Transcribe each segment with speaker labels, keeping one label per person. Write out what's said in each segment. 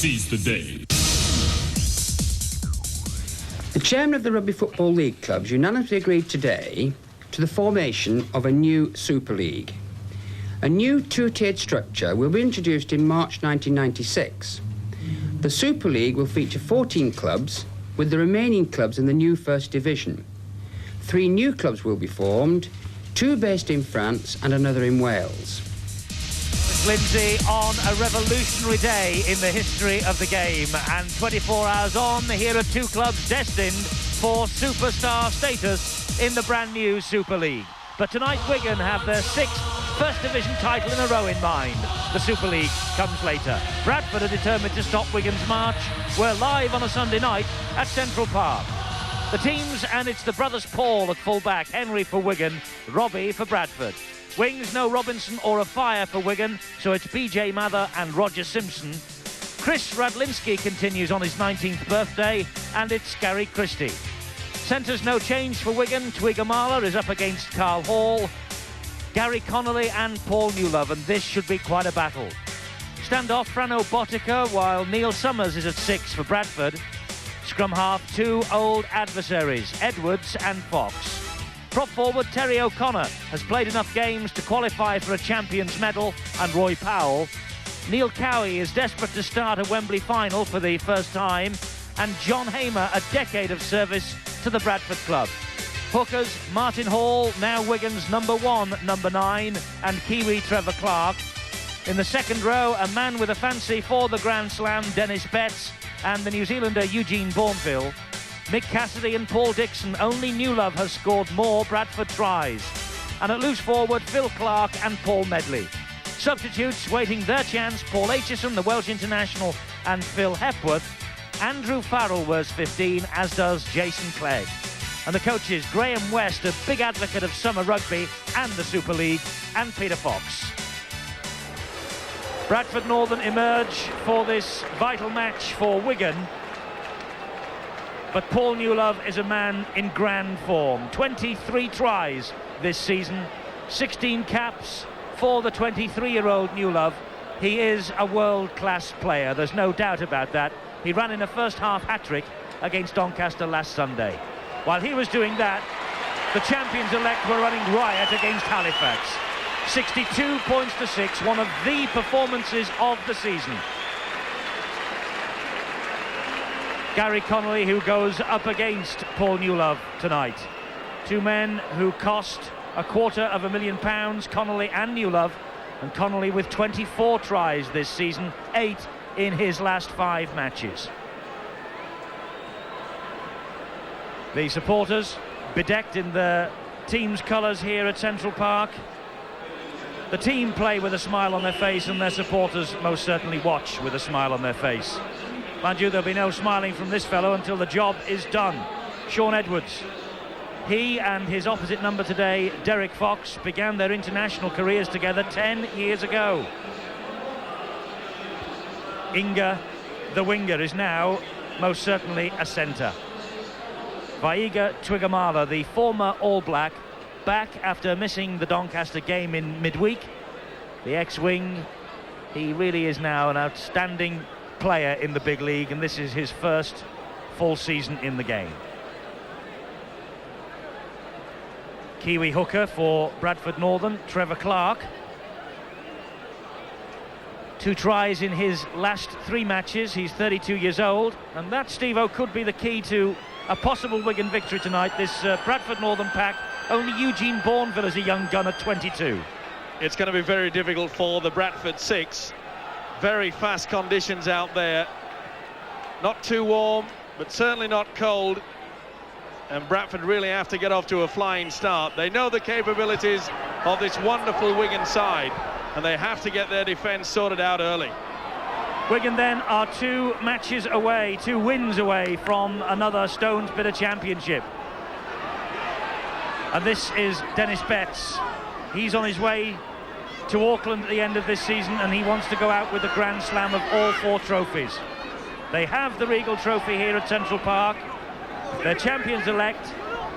Speaker 1: seize the day.
Speaker 2: The chairman of the Rugby Football League clubs unanimously agreed today to the formation of a new Super League. A new two-tiered structure will be introduced in March 1996. The Super League will feature 14 clubs, with the remaining clubs in the new First Division. 3 new clubs will be formed, 2 based in France and another in Wales.
Speaker 3: Lindsay on a revolutionary day in the history of the game, and 24 hours on, here are 2 clubs destined for superstar status in the brand new Super League. But tonight Wigan have their 6th First Division title in a row in mind. The Super League comes later. Bradford are determined to stop Wigan's march. We're live on a Sunday night at Central Park. The teams, and it's the brothers Paul at full-back, Henry for Wigan, Robbie for Bradford. Wings, no Robinson or a fire for Wigan, so it's BJ Mather and Roger Simpson. Chris Radlinski continues on his 19th birthday, and it's Gary Christie. Centres, no change for Wigan. Twigamala is up against Carl Hall, Gary Connolly and Paul Newlove, and this should be quite a battle. Stand-off, Frano Botica, while Neil Summers is at 6 for Bradford. Scrum half, 2 old adversaries, Edwards and Fox. Prop forward Terry O'Connor has played enough games to qualify for a Champions Medal, and Roy Powell. Neil Cowie is desperate to start a Wembley final for the first time, and John Hamer, a decade of service to the Bradford club. Hookers, Martin Hall, now Wigan's number 1, number 9, and Kiwi Trevor Clark. In the second row, a man with a fancy for the Grand Slam, Dennis Betts, and the New Zealander Eugene Bourneville. Mick Cassidy and Paul Dixon. Only Newlove has scored more Bradford tries. And at loose forward, Phil Clark and Paul Medley. Substitutes waiting their chance, Paul Aitchison, the Welsh international, and Phil Hepworth. Andrew Farrell wears 15, as does Jason Clegg. And the coaches, Graham West, a big advocate of summer rugby and the Super League, and Peter Fox. Bradford Northern emerge for this vital match for Wigan. But Paul Newlove is a man in grand form. 23 tries this season, 16 caps for the 23-year-old Newlove. He is a world-class player, there's no doubt about that. He ran in a first-half hat-trick against Doncaster last Sunday. While he was doing that, the champions-elect were running riot against Halifax. 62 points to 6, one of the performances of the season. Gary Connolly, who goes up against Paul Newlove tonight. 2 men who cost £250,000, Connolly and Newlove, and Connolly with 24 tries this season, 8 in his last 5 matches. The supporters bedecked in the team's colours here at Central Park. The team play with a smile on their face, and their supporters most certainly watch with a smile on their face. Mind you, there'll be no smiling from this fellow until the job is done. Sean Edwards. He and his opposite number today, Derek Fox, began their international careers together 10 years ago. Inga, the winger, is now most certainly a centre. Vaiga Twigamala, the former All Black, back after missing the Doncaster game in midweek. The ex-wing, he really is now an outstanding player in the big league, and this is his first full season in the game. Kiwi hooker for Bradford Northern, Trevor Clark. 2 tries in his last 3 matches. He's 32 years old, and that, Steve-O, could be the key to a possible Wigan victory tonight. This Bradford Northern pack, only Eugene Bourneville is a young gun at 22.
Speaker 4: It's going to be very difficult for the Bradford 6. Very fast conditions out there. Not too warm, but certainly not cold. And Bradford really have to get off to a flying start. They know the capabilities of this wonderful Wigan side, and they have to get their defence sorted out early.
Speaker 3: Wigan then are 2 matches away, 2 wins away from another Stones Bitter Championship. And this is Dennis Betts. He's on his way to Auckland at the end of this season, and he wants to go out with the Grand Slam of all 4 trophies. They have the Regal Trophy here at Central Park. They're champions-elect.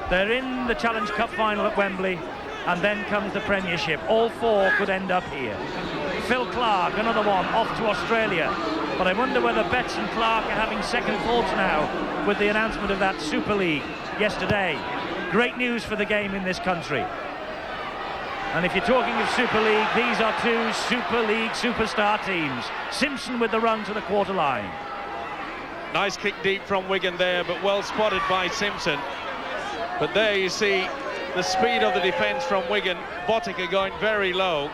Speaker 3: They're in the Challenge Cup final at Wembley, and then comes the Premiership. All 4 could end up here. Phil Clark, another one, off to Australia. But I wonder whether Betts and Clark are having second thoughts now with the announcement of that Super League yesterday. Great news for the game in this country. And if you're talking of Super League, these are two Super League superstar teams. Simpson with the run to the quarter line.
Speaker 4: Nice kick deep from Wigan there, but well spotted by Simpson. But there you see the speed of the defence from Wigan. Bottica going very low.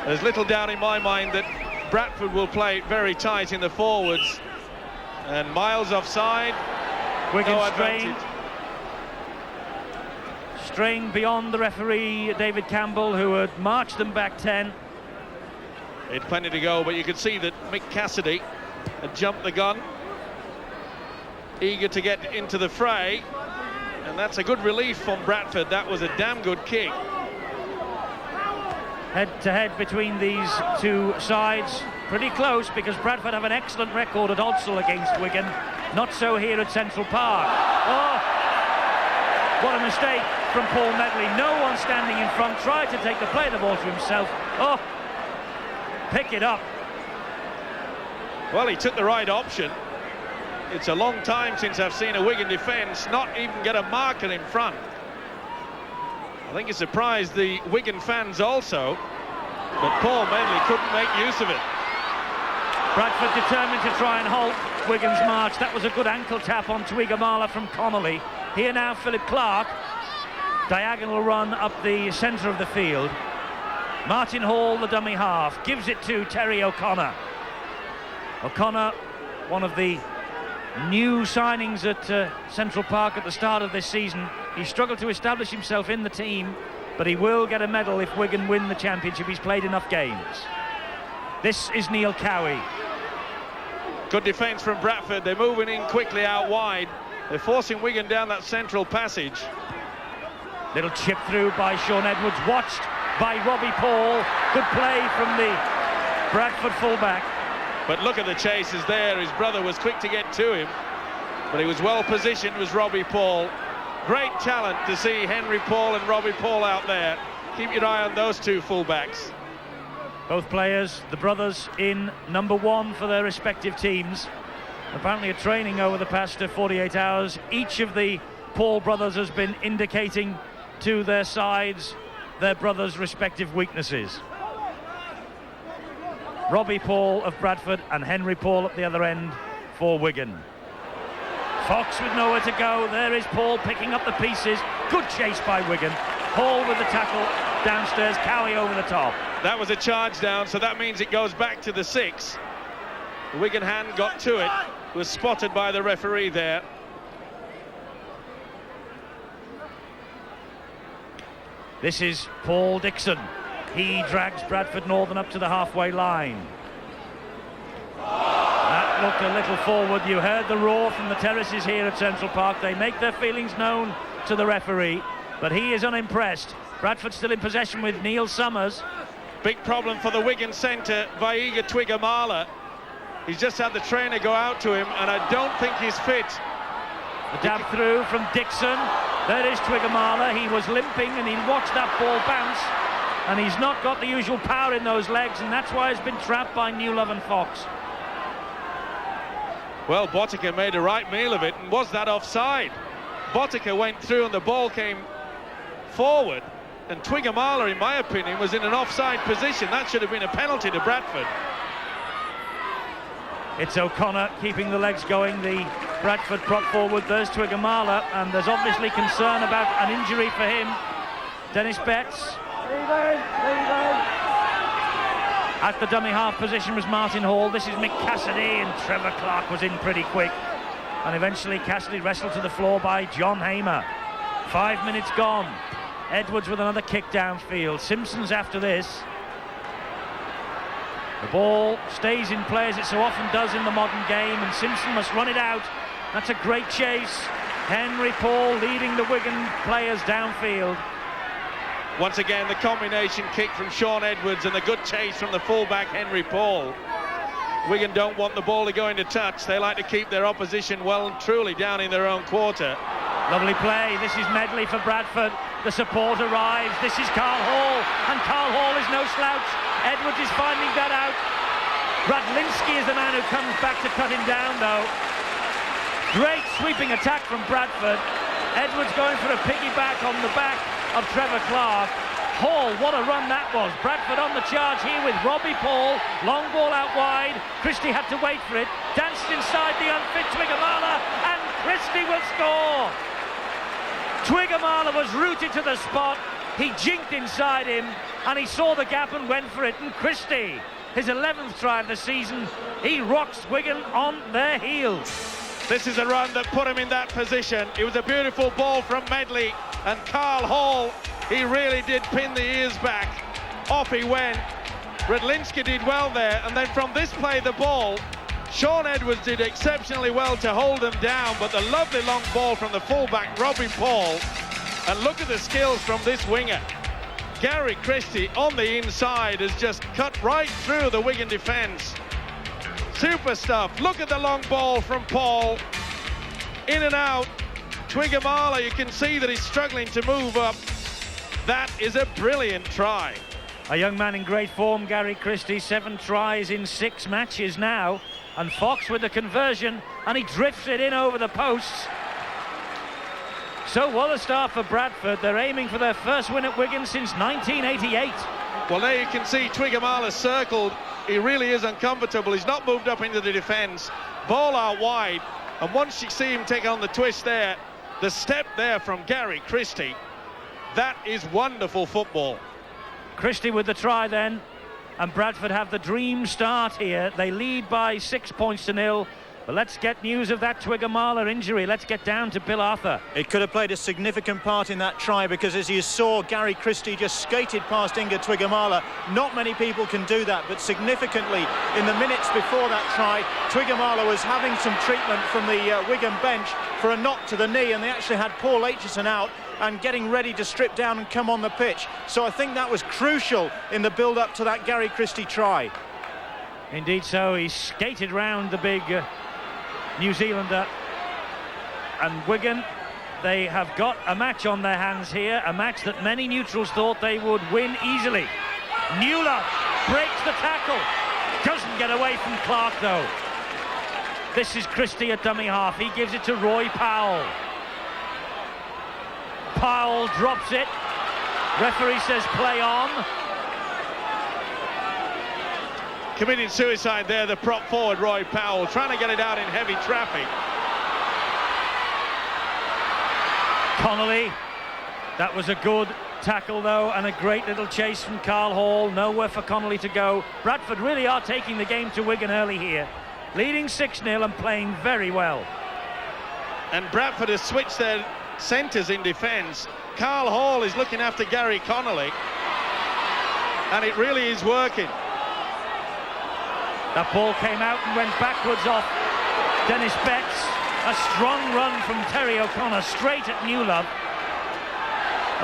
Speaker 4: There's little doubt in my mind that Bradford will play it very tight in the forwards. And Miles offside.
Speaker 3: Wigan
Speaker 4: no
Speaker 3: strained. Strained beyond the referee, David Campbell, who had marched them back 10.
Speaker 4: He had plenty to go, but you could see that Mick Cassidy had jumped the gun, eager to get into the fray. And that's a good relief from Bradford. That was a damn good kick.
Speaker 3: Head-to-head between these two sides, pretty close, because Bradford have an excellent record at Odsal against Wigan. Not so here at Central Park. Oh, what a mistake from Paul Medley. No one standing in front, tried to take the play of the ball to himself. Oh, pick it up.
Speaker 4: Well, he took the right option. It's a long time since I've seen a Wigan defence not even get a marker in front. I think it surprised the Wigan fans also, but Paul Medley couldn't make use of it.
Speaker 3: Bradford determined to try and halt Wigan's march. That was a good ankle tap on Twigamala from Connolly. Here now Philip Clark. Diagonal run up the centre of the field. Martin Hall, the dummy half, gives it to Terry O'Connor. O'Connor, one of the new signings at Central Park at the start of this season. He struggled to establish himself in the team, but he will get a medal if Wigan win the championship. He's played enough games. This is Neil Cowie.
Speaker 4: Good defence from Bradford. They're moving in quickly out wide. They're forcing Wigan down that central passage.
Speaker 3: Little chip through by Sean Edwards, watched by Robbie Paul. Good play from the Bradford fullback.
Speaker 4: But look at the chases there. His brother was quick to get to him, but he was well positioned, was Robbie Paul. Great talent to see Henry Paul and Robbie Paul out there. Keep your eye on those two fullbacks.
Speaker 3: Both players, the brothers, in number one for their respective teams. Apparently a training over the past 48 hours. Each of the Paul brothers has been indicating to their sides their brothers' respective weaknesses. Robbie Paul of Bradford and Henry Paul at the other end for Wigan. Fox with nowhere to go. There is Paul picking up the pieces. Good chase by Wigan. Hall with the tackle downstairs. Cowie over the top.
Speaker 4: That was a charge down, so that means it goes back to the 6. The Wigan hand got to it. Was spotted by the referee there.
Speaker 3: This is Paul Dixon. He drags Bradford Northern up to the halfway line. That looked a little forward. You heard the roar from the terraces here at Central Park. They make their feelings known to the referee, but he is unimpressed. Bradford still in possession with Neil Summers.
Speaker 4: Big problem for the Wigan centre, Vaiga Twigamala. He's just had the trainer go out to him, and I don't think he's fit.
Speaker 3: The dab through from Dixon. There is Twigamala. He was limping and he watched that ball bounce, and he's not got the usual power in those legs, and that's why he's been trapped by Newlove and Fox.
Speaker 4: Well, Bottica made a right meal of it, and was that offside? Bottica went through and the ball came forward, and Twigamala, in my opinion, was in an offside position. That should have been a penalty to Bradford.
Speaker 3: It's O'Connor keeping the legs going, the Bradford prop forward. There's Twigamala, and there's obviously concern about an injury for him. Dennis Betts. At the dummy half position was Martin Hall. This is Mick Cassidy, and Trevor Clark was in pretty quick. And eventually Cassidy wrestled to the floor by John Hamer. 5 minutes gone. Edwards with another kick downfield. Simpson's after this. The ball stays in play as it so often does in the modern game, and Simpson must run it out. That's a great chase. Henry Paul leading the Wigan players downfield.
Speaker 4: Once again, the combination kick from Sean Edwards and the good chase from the fullback Henry Paul. Wigan don't want the ball to go into touch. They like to keep their opposition well and truly down in their own quarter.
Speaker 3: Lovely play. This is Medley for Bradford. The support arrives. This is Carl Hall, and Carl Hall is no slouch. Edwards is finding that out. Radlinski is the man who comes back to cut him down, though. Great sweeping attack from Bradford. Edwards going for a piggyback on the back of Trevor Clark. Hall, what a run that was. Bradford on the charge here with Robbie Paul. Long ball out wide. Christie had to wait for it. Danced inside the unfit Twigamala, and Christie will score. Twigamala was rooted to the spot. He jinked inside him, and he saw the gap and went for it. And Christie, his 11th try of the season, he rocks Wigan on their heels.
Speaker 4: This is a run that put him in that position. It was a beautiful ball from Medley, and Carl Hall, he really did pin the ears back. Off he went. Radlinski did well there, and then from this play the ball, Sean Edwards did exceptionally well to hold them down, but the lovely long ball from the fullback Robbie Paul, and look at the skills from this winger. Gary Christie on the inside has just cut right through the Wigan defence. Super stuff. Look at the long ball from Paul. In and out. Twigamala, you can see that he's struggling to move up. That is a brilliant try.
Speaker 3: A young man in great form, Gary Christie, 7 tries in 6 matches now. And Fox with the conversion, and he drifts it in over the posts. So what a start for Bradford. They're aiming for their first win at Wigan since 1988.
Speaker 4: Well, there you can see Twigamala circled. He really is uncomfortable. He's not moved up into the defence. Ball out wide, and once you see him take on the twist there, the step there from Gary Christie, that is wonderful football.
Speaker 3: Christie with the try then, and Bradford have the dream start here. They lead by 6 points to 0. But let's get news of that Twigamala injury. Let's get down to Bill Arthur.
Speaker 1: It could have played a significant part in that try, because as you saw, Gary Christie just skated past Inga Twigamala. Not many people can do that, but significantly in the minutes before that try, Twigamala was having some treatment from the Wigan bench for a knock to the knee, and they actually had Paul Aitchison out and getting ready to strip down and come on the pitch. So I think that was crucial in the build-up to that Gary Christie try.
Speaker 3: Indeed so. He skated round the big New Zealander, and Wigan, they have got a match on their hands here, a match that many neutrals thought they would win easily. Newlove breaks the tackle, doesn't get away from Clark though. This is Christie at dummy half. He gives it to Roy Powell. Powell drops it. Referee says play on.
Speaker 4: Committing suicide there, the prop forward Roy Powell, trying to get it out in heavy traffic.
Speaker 3: Connolly, that was a good tackle though, and a great little chase from Carl Hall. Nowhere for Connolly to go. Bradford really are taking the game to Wigan early here, leading 6-0 and playing very well.
Speaker 4: And Bradford has switched their centres in defence. Carl Hall is looking after Gary Connolly, and it really is working.
Speaker 3: That ball came out and went backwards off Dennis Betts. A strong run from Terry O'Connor straight at Newlove.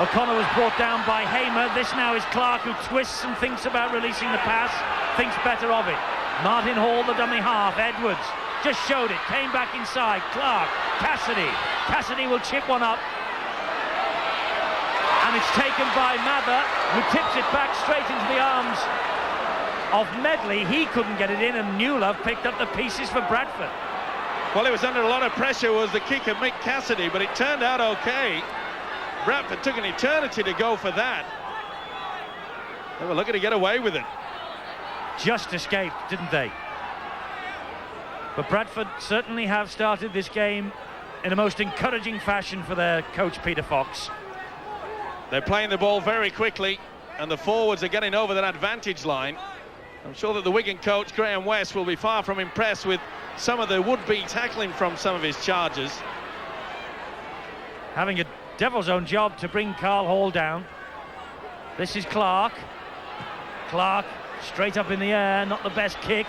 Speaker 3: O'Connor was brought down by Hamer. This now is Clark, who twists and thinks about releasing the pass, thinks better of it. Martin Hall, the dummy half. Edwards just showed it, came back inside. Clark, Cassidy will chip one up, and it's taken by Mather, who tips it back straight into the arms of Medley. He couldn't get it in, and Newlove picked up the pieces for Bradford.
Speaker 4: Well, it was under a lot of pressure, was the kick of Mick Cassidy, but it turned out okay. Bradford took an eternity to go for that. They were looking to get away with it.
Speaker 3: Just escaped, didn't they? But Bradford certainly have started this game in a most encouraging fashion for their coach Peter Fox.
Speaker 4: They're playing the ball very quickly, and the forwards are getting over that advantage line. I'm sure that the Wigan coach, Graham West, will be far from impressed with some of the would-be tackling from some of his charges.
Speaker 3: Having a devil's own job to bring Carl Hall down. This is Clark. Clark straight up in the air, not the best kick.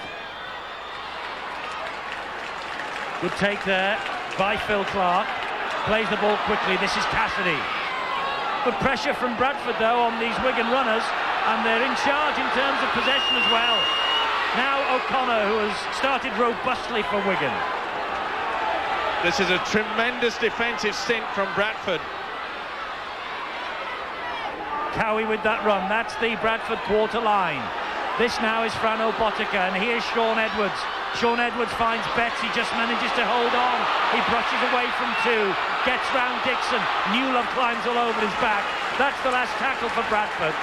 Speaker 3: Good take there by Phil Clark. Plays the ball quickly. This is Cassidy. Good pressure from Bradford though on these Wigan runners, and they're in charge in terms of possession as well. Now O'Connor, who has started robustly for Wigan.
Speaker 4: This is a tremendous defensive stint from Bradford.
Speaker 3: Cowie with that run. That's the Bradford quarter line. This now is Frano Botica, and here's Sean Edwards. Sean Edwards finds Betts, he just manages to hold on. He brushes away from two, gets round Dixon. Newlove climbs all over his back. That's the last tackle for Bradford.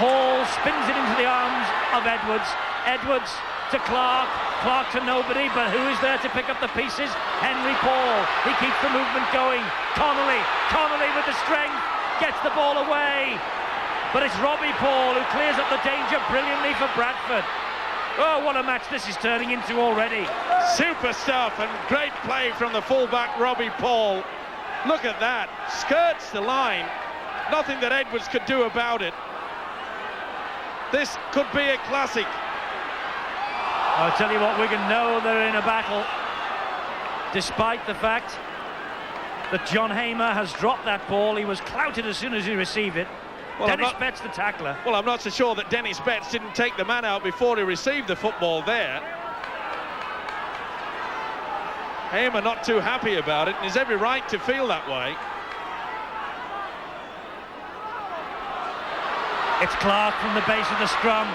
Speaker 3: Hall spins it into the arms of Edwards. Edwards to Clark. Clark to nobody, but who is there to pick up the pieces? Henry Paul. He keeps the movement going. Connolly with the strength, gets the ball away. But it's Robbie Paul who clears up the danger brilliantly for Bradford. Oh, what a match this is turning into already.
Speaker 4: Super stuff, and great play from the fullback Robbie Paul. Look at that, skirts the line. Nothing that Edwards could do about it. This could be a classic.
Speaker 3: I'll tell you what, Wigan know they're in a battle, despite the fact that John Hamer has dropped that ball. He was clouted as soon as he received it. Well, Dennis Betts, the tackler.
Speaker 4: Well, I'm not so sure that Dennis Betts didn't take the man out before he received the football there. Hamer not too happy about it, and he's every right to feel that way.
Speaker 3: It's Clark from the base of the scrum.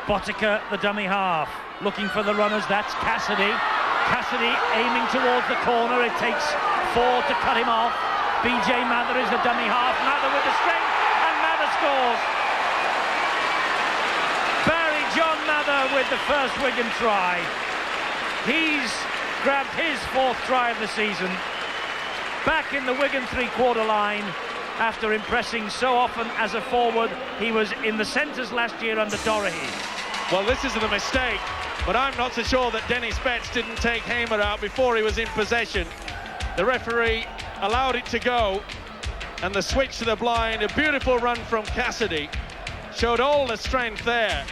Speaker 3: Botica, the dummy half, looking for the runners. That's Cassidy. Cassidy aiming towards the corner. It takes 4 to cut him off. BJ Mather is the dummy half. Mather with the strength, and Mather scores. Barry John Mather with the first Wigan try. He's grabbed his 4th try of the season. Back in the Wigan three-quarter line after impressing so often as a forward. He was in the centres last year under Dorahy.
Speaker 4: Well, this isn't a mistake, but I'm not so sure that Dennis Betts didn't take Hamer out before he was in possession. The referee allowed it to go, and the switch to the blind, a beautiful run from Cassidy, showed all the strength there.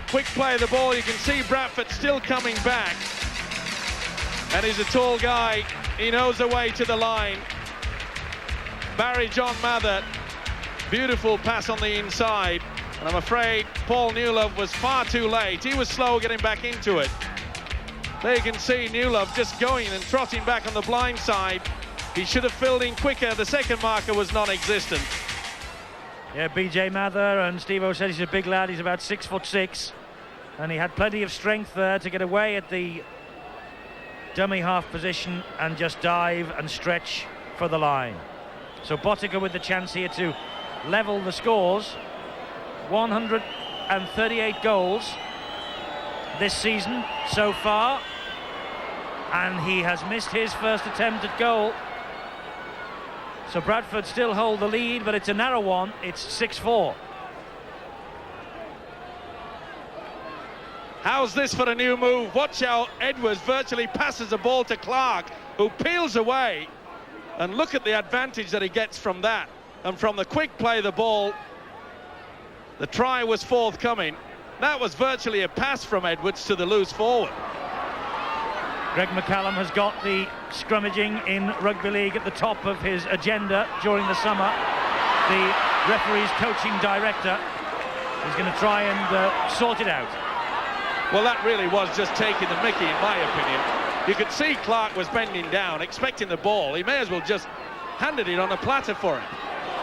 Speaker 4: Quick play of the ball, you can see Bradford still coming back, and he's a tall guy, he knows the way to the line. Barry John Mather, beautiful pass on the inside, and I'm afraid Paul Newlove was far too late. He was slow getting back into it. There you can see Newlove just going and trotting back on the blind side. He should have filled in quicker. The second marker was non-existent.
Speaker 3: Yeah, BJ Mather, and Steve-O said he's a big lad. He's about 6'6", and he had plenty of strength there to get away at the dummy half position and just dive and stretch for the line. So Botica with the chance here to level the scores. 138 goals this season so far, and he has missed his first attempt at goal. So Bradford still hold the lead, but it's a narrow one. It's 6-4.
Speaker 4: How's this for a new move? Watch how Edwards virtually passes the ball to Clark, who peels away, and look at the advantage that he gets from that. And from the quick play of the ball, the try was forthcoming. That was virtually a pass from Edwards to the loose forward.
Speaker 3: Greg McCallum has got the scrummaging in rugby league at the top of his agenda during the summer. The referee's coaching director is going to try and sort it out.
Speaker 4: Well, that really was just taking the mickey, in my opinion. You could see Clark was bending down, expecting the ball. He may as well just handed it on a platter for him.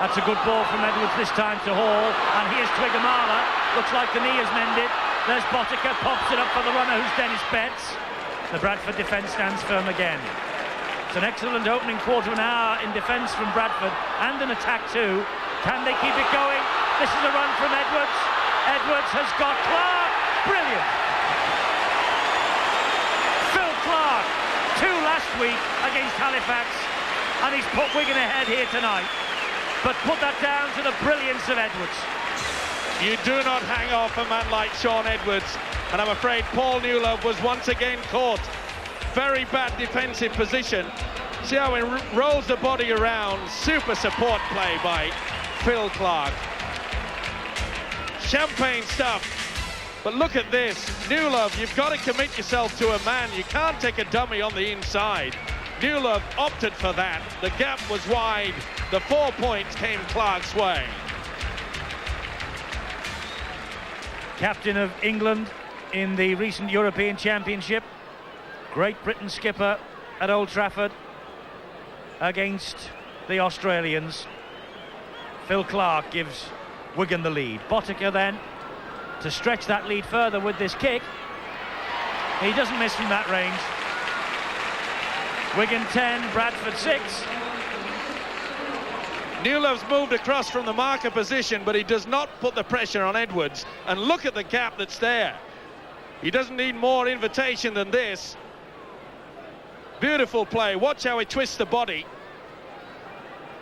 Speaker 3: That's a good ball from Edwards this time to Hall, and here's Twigamala. Looks like the knee is mended. There's Botica, pops it up for the runner, who's Dennis Betts. The Bradford defence stands firm again. It's an excellent opening quarter of an hour in defence from Bradford, and an attack too. Can they keep it going? This is a run from Edwards. Edwards has got Clark. Brilliant. Phil Clark, 2 last week against Halifax, and he's put Wigan ahead here tonight. But put that down to the brilliance of Edwards.
Speaker 4: You do not hang off a man like Sean Edwards, and I'm afraid Paul Newlove was once again caught. Very bad defensive position. See how he rolls the body around. Super support play by Phil Clark. Champagne stuff. But look at this. Newlove, you've got to commit yourself to a man. You can't take a dummy on the inside. Newlove opted for that. The gap was wide. The 4 points came Clark's way.
Speaker 3: Captain of England in the recent European Championship. Great Britain skipper at Old Trafford against the Australians. Phil Clark gives Wigan the lead. Botica then to stretch that lead further with this kick. He doesn't miss from that range. Wigan 10, Bradford 6.
Speaker 4: Newlove's moved across from the marker position, but he does not put the pressure on Edwards. And look at the gap that's there. He doesn't need more invitation than this. Beautiful play. Watch how he twists the body.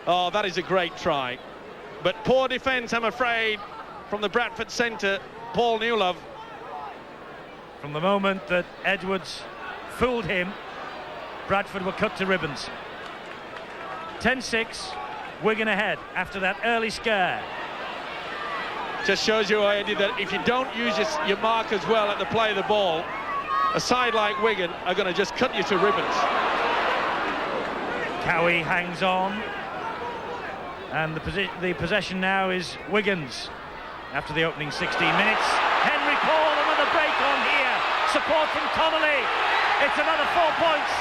Speaker 4: Oh, that is a great try. But poor defence, I'm afraid, from the Bradford centre, Paul Newlove.
Speaker 3: From the moment that Edwards fooled him, Bradford were cut to ribbons. 10-6, Wigan ahead after that early scare.
Speaker 4: Just shows you, Eddie, that if you don't use your markers well at the play of the ball, a side like Wigan are going to just cut you to ribbons.
Speaker 3: Cowie hangs on. And the possession now is Wigan's after the opening 16 minutes. Henry Paul, another break on here. Support from Connolly. It's another 4 points.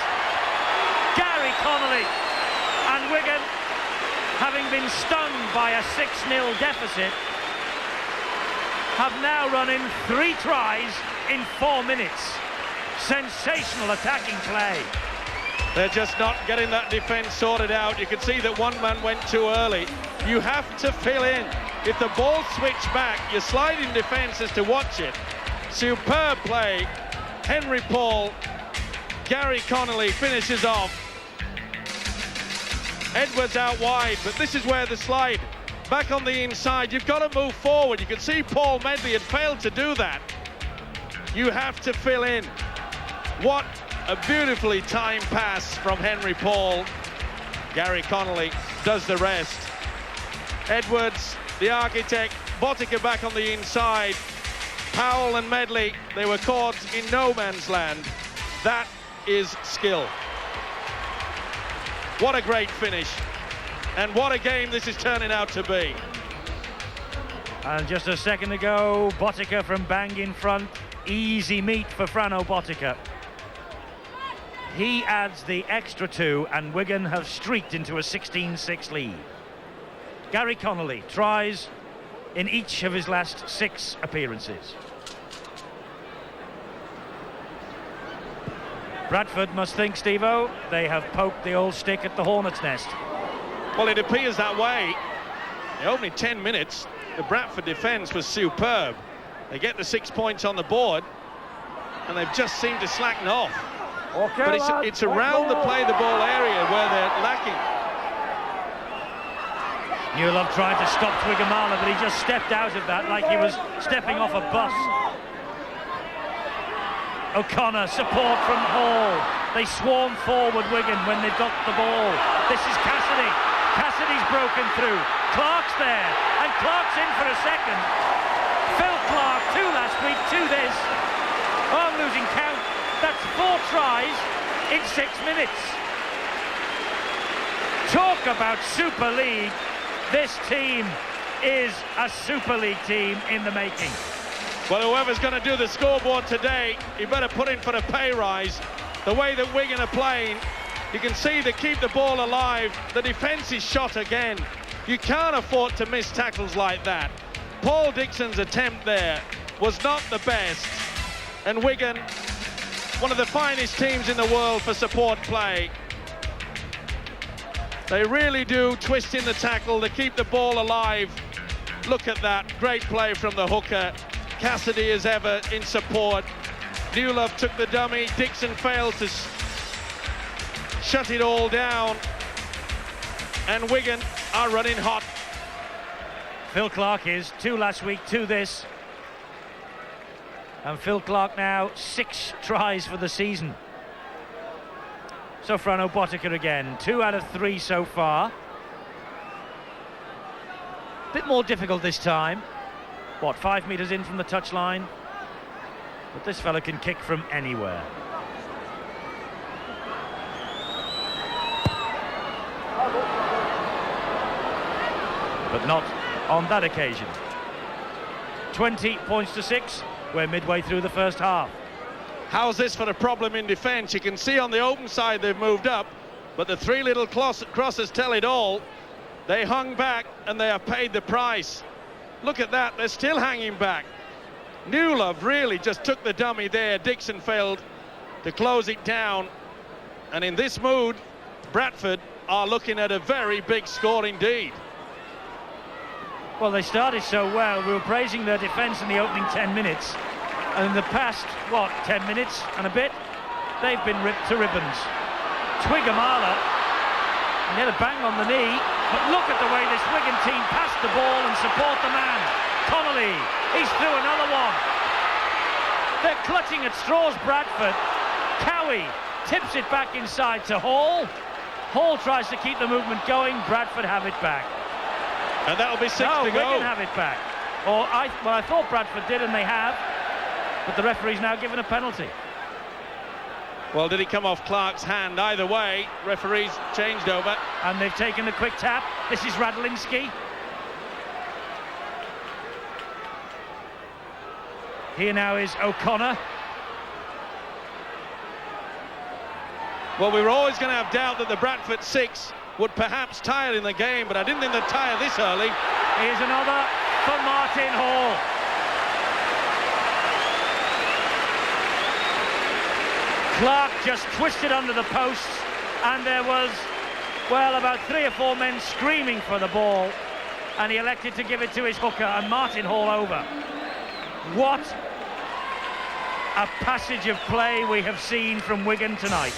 Speaker 3: Gary Connolly. And Wigan, having been stung by a 6-0 deficit, have now run in 3 tries in 4 minutes. Sensational attacking play.
Speaker 4: They're just not getting that defence sorted out. You can see that one man went too early. You have to fill in. If the ball switched back, your sliding defence is to watch it. Superb play. Henry Paul. Gary Connolly finishes off. Edwards out wide, but this is where the slide. Back on the inside, you've got to move forward. You can see Paul Medley had failed to do that. You have to fill in. What a beautifully timed pass from Henry Paul. Gary Connolly does the rest. Edwards, the architect, Botica back on the inside. Powell and Medley, they were caught in no man's land. That is skill. What a great finish. And what a game this is turning out to be.
Speaker 3: And just a second ago, Botica from bang in front. Easy meat for Frano Botica. He adds the extra 2, and Wigan have streaked into a 16-6 lead. Gary Connolly tries in each of his last 6 appearances. Bradford must think, Steve-O, they have poked the old stick at the hornet's nest.
Speaker 4: Well, it appears that way. In only 10 minutes, the Bradford defence was superb. They get the 6 points on the board, and they've just seemed to slacken off.
Speaker 5: Okay,
Speaker 4: but it's around the play the ball area where they're lacking.
Speaker 3: Newlove tried to stop Twigamala, but he just stepped out of that like he was stepping off a bus. O'Connor, support from Hall. They swarm forward, Wigan, when they've got the ball. This is Cassidy. Cassidy's broken through. Clark's there, and Clark's in for a second. Phil Clark, 2 last week, 2 this. Oh, I'm losing count. That's 4 tries in 6 minutes. Talk about Super League. This team is a Super League team in the making.
Speaker 4: Well, whoever's going to do the scoreboard today, you better put in for a pay rise. The way that Wigan are playing, you can see they keep the ball alive. The defence is shot again. You can't afford to miss tackles like that. Paul Dixon's attempt there was not the best. And Wigan, one of the finest teams in the world for support play. They really do twist in the tackle to keep the ball alive. Look at that, great play from the hooker. Cassidy as ever in support. Newlove took the dummy. Dixon failed to shut it all down. And Wigan are running hot.
Speaker 3: Phil Clark is 2 last week, 2 this. And Phil Clark now 6 tries for the season. So Frano Botica again, 2 out of 3 so far. Bit more difficult this time. What, 5 metres in from the touchline? But this fella can kick from anywhere. But not on that occasion. 20 points to 6. We're midway through the first half.
Speaker 4: How's this for a problem in defence? You can see on the open side they've moved up, but the 3 little crosses tell it all. They hung back and they have paid the price. Look at that, they're still hanging back. Newlove really just took the dummy there. Dixon failed to close it down. And in this mood, Bradford are looking at a very big score indeed.
Speaker 3: Well, they started so well. We were praising their defence in the opening 10 minutes. And in the past, 10 minutes and a bit, they've been ripped to ribbons. Twigamala, and he had a bang on the knee. But look at the way this Wigan team passed the ball and support the man. Connolly, he's through another one. They're clutching at straws, Bradford. Cowie tips it back inside to Hall. Hall tries to keep the movement going. Bradford have it back.
Speaker 4: And that'll be 6 to go.
Speaker 3: Wigan have it back. I thought Bradford did, and they have. But the referee's now given a penalty.
Speaker 4: Well, did he come off Clark's hand? Either way, referees changed over.
Speaker 3: And they've taken the quick tap. This is Radlinski. Here now is O'Connor.
Speaker 4: Well, we were always going to have doubt that the Bradford 6 would perhaps tire in the game, but I didn't think they'd tire this early.
Speaker 3: Here's another for Martin Hall. Clark just twisted under the posts, and there was, well, about 3 or 4 men screaming for the ball, and he elected to give it to his hooker, and Martin Hall over. What a passage of play we have seen from Wigan tonight.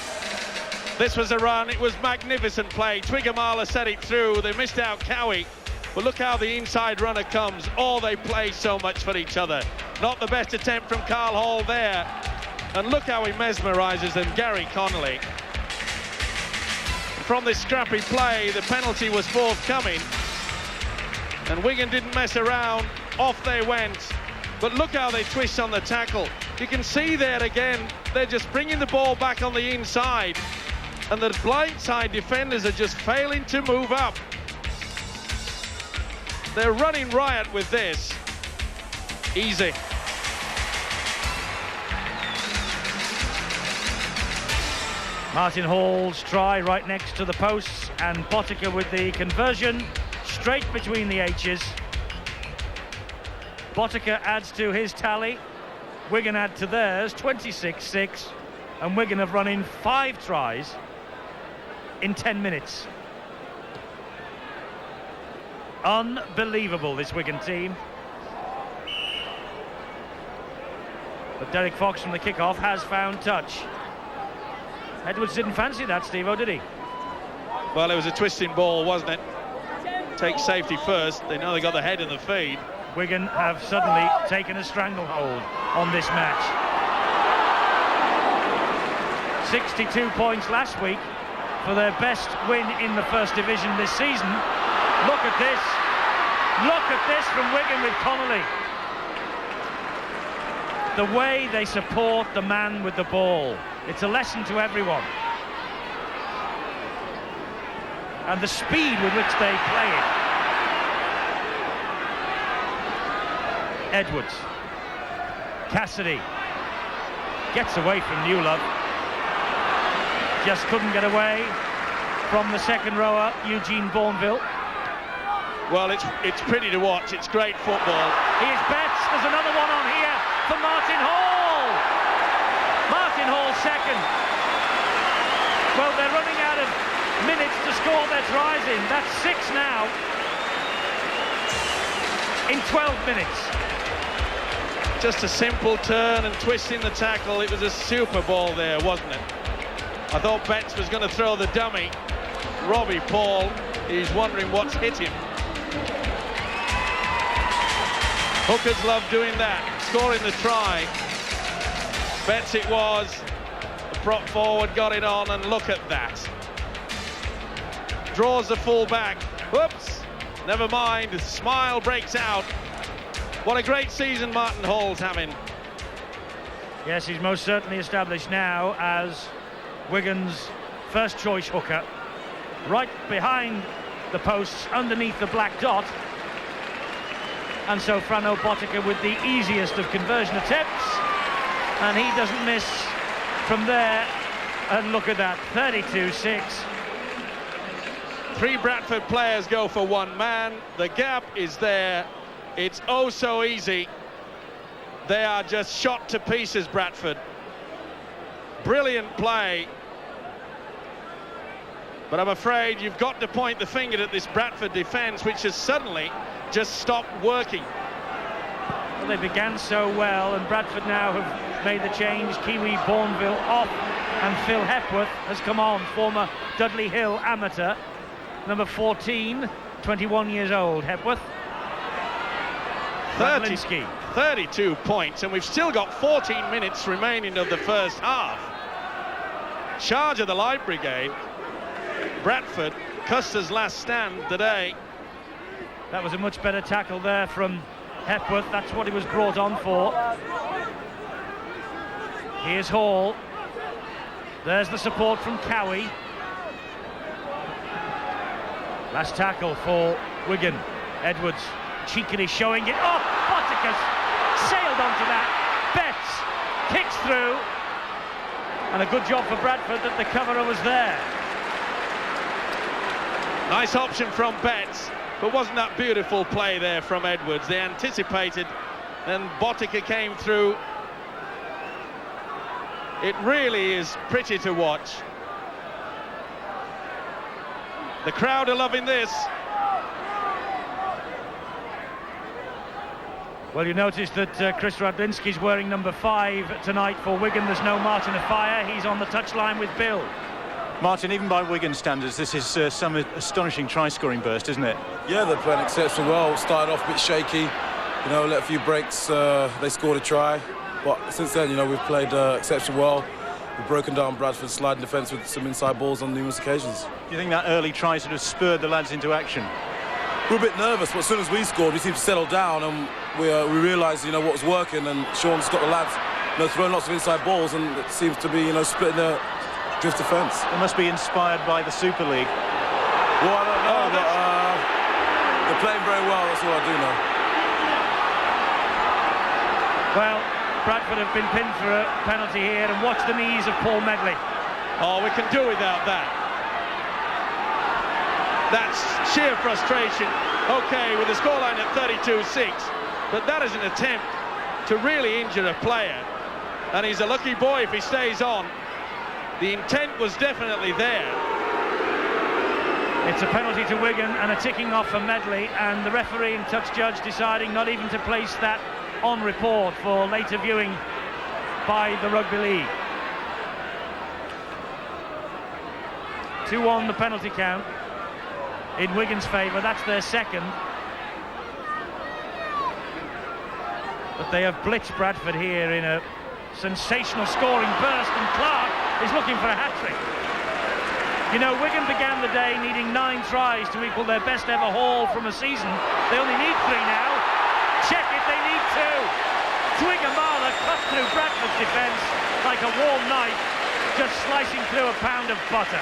Speaker 4: This was a run, it was magnificent play. Twigamala set it through, they missed out Cowie, but look how the inside runner comes. Oh, they play so much for each other. Not the best attempt from Carl Hall there. And look how he mesmerises them, Gary Connolly. From this scrappy play, the penalty was forthcoming. And Wigan didn't mess around, off they went. But look how they twist on the tackle. You can see there again, they're just bringing the ball back on the inside. And the blindside defenders are just failing to move up. They're running riot with this. Easy.
Speaker 3: Martin Hall's try right next to the posts, and Botica with the conversion straight between the H's. Botica adds to his tally. Wigan add to theirs, 26-6, and Wigan have run in 5 tries in 10 minutes. Unbelievable, this Wigan team. But Derek Fox from the kickoff has found touch. Edwards didn't fancy that, Steve-o, did he?
Speaker 4: Well, it was a twisting ball, wasn't it? Take safety first. They know they got the head in the feed.
Speaker 3: Wigan have suddenly taken a stranglehold on this match. 62 points last week for their best win in the First Division this season. Look at this. Look at this from Wigan with Connolly. The way they support the man with the ball. It's a lesson to everyone. And the speed with which they play it. Edwards. Cassidy. Gets away from Newlove. Just couldn't get away from the second rower, Eugene Bourneville.
Speaker 4: Well, it's pretty to watch. It's great football.
Speaker 3: Here's Betts. There's another one on here for Martin Hall. Martin Hall second. Well, they're running out of minutes to score their tries in. That's 6 now in 12 minutes.
Speaker 4: Just a simple turn and twisting the tackle. It was a super ball there, wasn't it? I thought Betts was going to throw the dummy. Robbie Paul, he's wondering what's hit him. Hookers love doing that, scoring the try. Betts it was. The prop forward got it on, and look at that. Draws the full back. Whoops, never mind. The smile breaks out. What a great season Martin Hall's having.
Speaker 3: Yes, he's most certainly established now as Wigan's first choice hooker. Right behind the posts, underneath the black dot. And so Frano Botica with the easiest of conversion attempts. And he doesn't miss from there. And look at that, 32-6.
Speaker 4: 3 Bradford players go for one man. The gap is there. It's oh so easy. They are just shot to pieces, Bradford. Brilliant play. But I'm afraid you've got to point the finger at this Bradford defence, which has suddenly just stopped working.
Speaker 3: Well, they began so well, and Bradford now have made the change. Kiwi Bourneville off, and Phil Hepworth has come on, former Dudley Hill amateur. Number 14, 21 years old, Hepworth. 32
Speaker 4: points, and we've still got 14 minutes remaining of the first half. Charge of the Light Brigade. Bradford, Custer's last stand today.
Speaker 3: That was a much better tackle there from Hepworth. That's what he was brought on for. Here's Hall. There's the support from Cowie. Last tackle for Wigan. Edwards cheekily showing it. Oh, Boticus sailed onto that. Betts kicks through. And a good job for Bradford that the coverer was there.
Speaker 4: Nice option from Betts, but wasn't that beautiful play there from Edwards? They anticipated, and Botica came through. It really is pretty to watch. The crowd are loving this.
Speaker 3: Well, you notice that Chris Radlinski's wearing number 5 tonight for Wigan. There's no Martin Afire. He's on the touchline with Bill.
Speaker 1: Martin, even by Wigan standards, this is some astonishing try-scoring burst, isn't it?
Speaker 5: Yeah, they're playing exceptionally well. Started off a bit shaky, you know, let a few breaks. They scored a try, but since then, you know, we've played exceptionally well. We've broken down Bradford's sliding defence with some inside balls on numerous occasions.
Speaker 1: Do you think that early try sort of spurred the lads into action?
Speaker 5: We were a bit nervous, but as soon as we scored, we seemed to settle down, and we realised, you know, what was working. And Sean's got the lads, you know, throwing lots of inside balls, and it seems to be, you know, splitting the drift defence.
Speaker 1: They must be inspired by the Super League.
Speaker 5: Well, I don't know, but they're playing very well. That's all I do know.
Speaker 3: Well, Bradford have been pinned for a penalty here, and watch the knees of Paul Medley.
Speaker 4: Oh, we can do without that. That's sheer frustration. Okay, with the scoreline at 32-6, but that is an attempt to really injure a player, and he's a lucky boy if he stays on. The intent was definitely there.
Speaker 3: It's a penalty to Wigan and a ticking off for Medley, and the referee and touch judge deciding not even to place that on report for later viewing by the Rugby League. 2-1 the penalty count in Wigan's favour. That's their second. But they have blitzed Bradford here in a sensational scoring burst, and Clark is looking for a hat-trick. You know, Wigan began the day needing 9 tries to equal their best ever haul from a season. They only need 3 now. Check it, they need 2. Twigamala cut through Bradford's defence like a warm knife, just slicing through a pound of butter.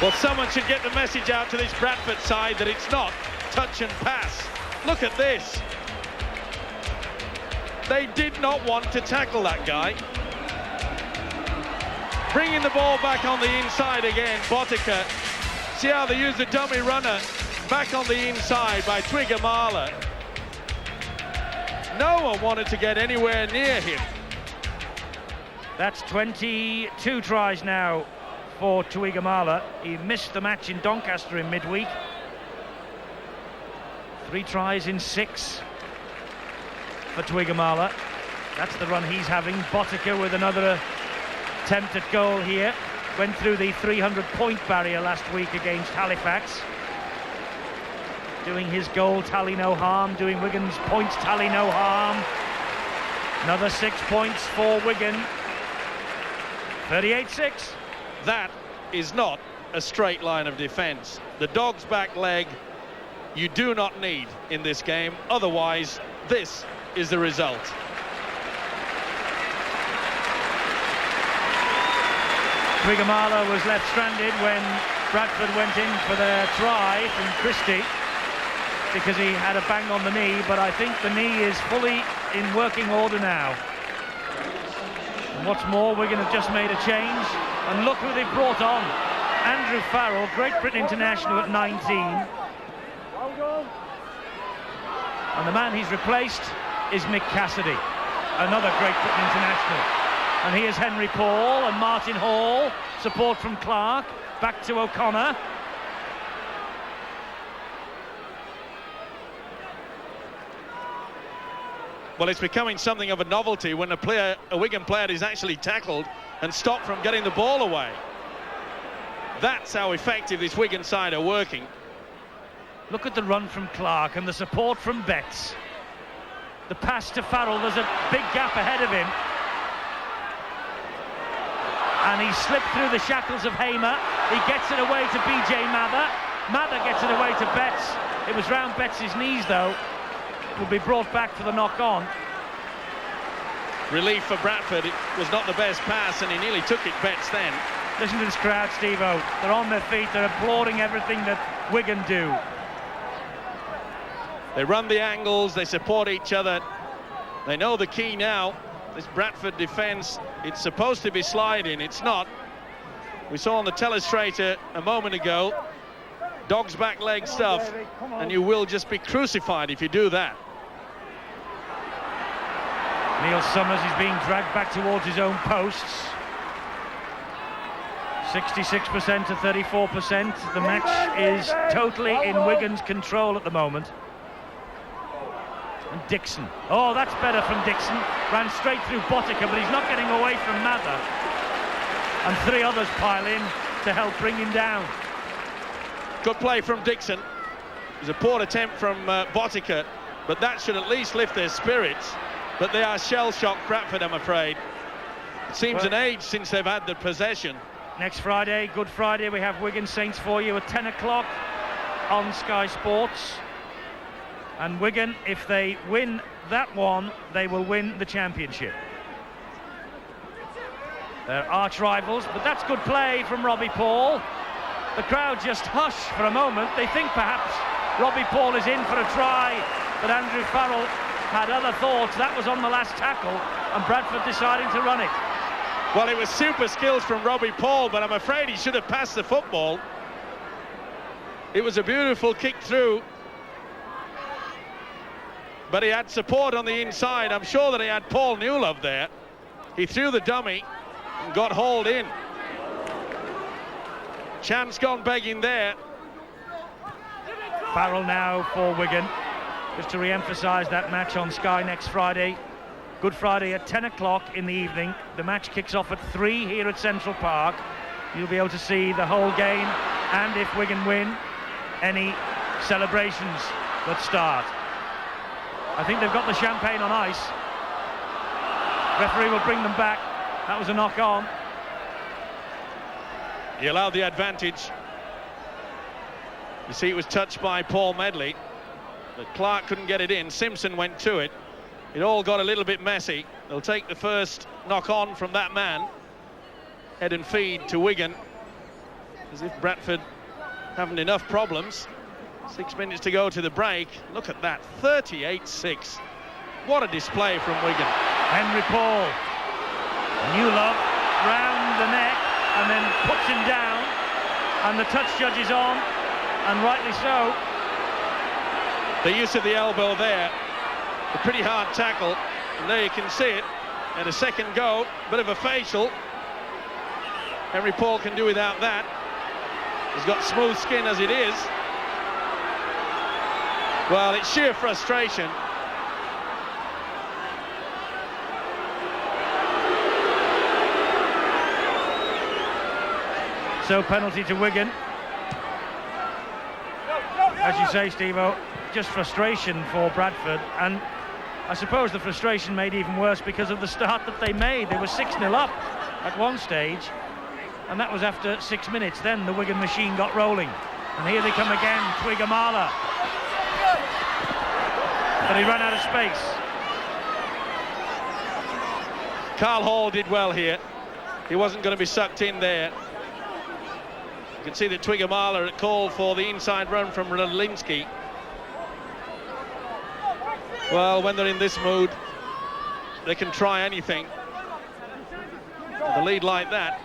Speaker 4: Well, someone should get the message out to this Bradford side that it's not touch and pass. Look at this. They did not want to tackle that guy. Bringing the ball back on the inside again, Botica. See how they use the dummy runner back on the inside by Twigamala. No one wanted to get anywhere near him.
Speaker 3: That's 22 tries now for Twigamala. He missed the match in Doncaster in midweek. 3 tries in 6 for Twigamala. That's the run he's having. Botica with another attempt at goal here. Went through the 300-point barrier last week against Halifax. Doing his goal tally no harm, doing Wigan's points tally no harm. Another 6 points for Wigan. 38-6.
Speaker 4: That is not a straight line of defence. The dog's back leg you do not need in this game. Otherwise, this is the result.
Speaker 3: Twigamala was left stranded when Bradford went in for their try from Christie because he had a bang on the knee, but I think the knee is fully in working order now. And what's more, Wigan have just made a change, and look who they've brought on. Andrew Farrell, Great Britain international at 19. And the man he's replaced is Mick Cassidy, another Great Britain international. And here's Henry Paul and Martin Hall, support from Clark, back to O'Connor.
Speaker 4: Well, it's becoming something of a novelty when a Wigan player is actually tackled and stopped from getting the ball away. That's how effective this Wigan side are working.
Speaker 3: Look at the run from Clark and the support from Betts. The pass to Farrell, there's a big gap ahead of him. And he slipped through the shackles of Hamer. He gets it away to BJ Mather. Mather gets it away to Betts. It was round Betts' knees, though. Will be brought back for the knock-on.
Speaker 4: Relief for Bradford. It was not the best pass, and he nearly took it, Betts, then.
Speaker 3: Listen to this crowd, Steve-O. They're on their feet. They're applauding everything that Wigan do.
Speaker 4: They run the angles. They support each other. They know the key now. This Bradford defence, it's supposed to be sliding. It's not. We saw on the telestrator a moment ago, dog's back leg stuff, and you will just be crucified if you do that.
Speaker 3: Neil Summers is being dragged back towards his own posts. 66% to 34%. The match is totally in Wigan's control at the moment. And Dixon. Oh, that's better from Dixon. Ran straight through Botica, but he's not getting away from Mather. And three others pile in to help bring him down.
Speaker 4: Good play from Dixon. It was a poor attempt from Botica, but that should at least lift their spirits. But they are shell-shocked, Bradford, I'm afraid. It seems an age since they've had the possession.
Speaker 3: Next Friday, Good Friday, we have Wigan Saints for you at 10 o'clock on Sky Sports. And Wigan, if they win that one, they will win the championship. They're arch rivals, but that's good play from Robbie Paul. The crowd just hush for a moment. They think perhaps Robbie Paul is in for a try, but Andrew Farrell had other thoughts. That was on the last tackle, and Bradford deciding to run it.
Speaker 4: Well, it was super skills from Robbie Paul, but I'm afraid he should have passed the football. It was a beautiful kick through, but he had support on the inside. I'm sure that he had Paul Newlove there. He threw the dummy and got hauled in. Chance gone begging there.
Speaker 3: Farrell now for Wigan. Just to re-emphasise that match on Sky next Friday. Good Friday at 10 o'clock in the evening. The match kicks off at 3 here at Central Park. You'll be able to see the whole game, and if Wigan win, any celebrations that start. I think they've got the champagne on ice. Referee will bring them back. That was a knock-on.
Speaker 4: He allowed the advantage. You see, it was touched by Paul Medley, but Clark couldn't get it in. Simpson went to it. It all got a little bit messy. They'll take the first knock-on from that man. Head and feed to Wigan, as if Bradford haven't enough problems. 6 minutes to go to the break. Look at that, 38-6. What a display from Wigan.
Speaker 3: Henry Paul. Newlove round the neck and then puts him down, and the touch judge is on, and rightly so.
Speaker 4: The use of the elbow there, a pretty hard tackle, and there you can see it. And a second go, bit of a facial. Henry Paul can do without that. He's got smooth skin as it is. Well, it's sheer frustration.
Speaker 3: So penalty to Wigan. As you say, Steve-O, just frustration for Bradford, and I suppose the frustration made even worse because of the start that they made. They were 6-0 up at one stage, and that was after 6 minutes. Then the Wigan machine got rolling, and here they come again, Twigamala. But he ran out of space.
Speaker 4: Carl Hall did well here. He wasn't going to be sucked in there. You can see that Twigamala had called for the inside run from Radlinski. Well, when they're in this mood, they can try anything. The lead like that,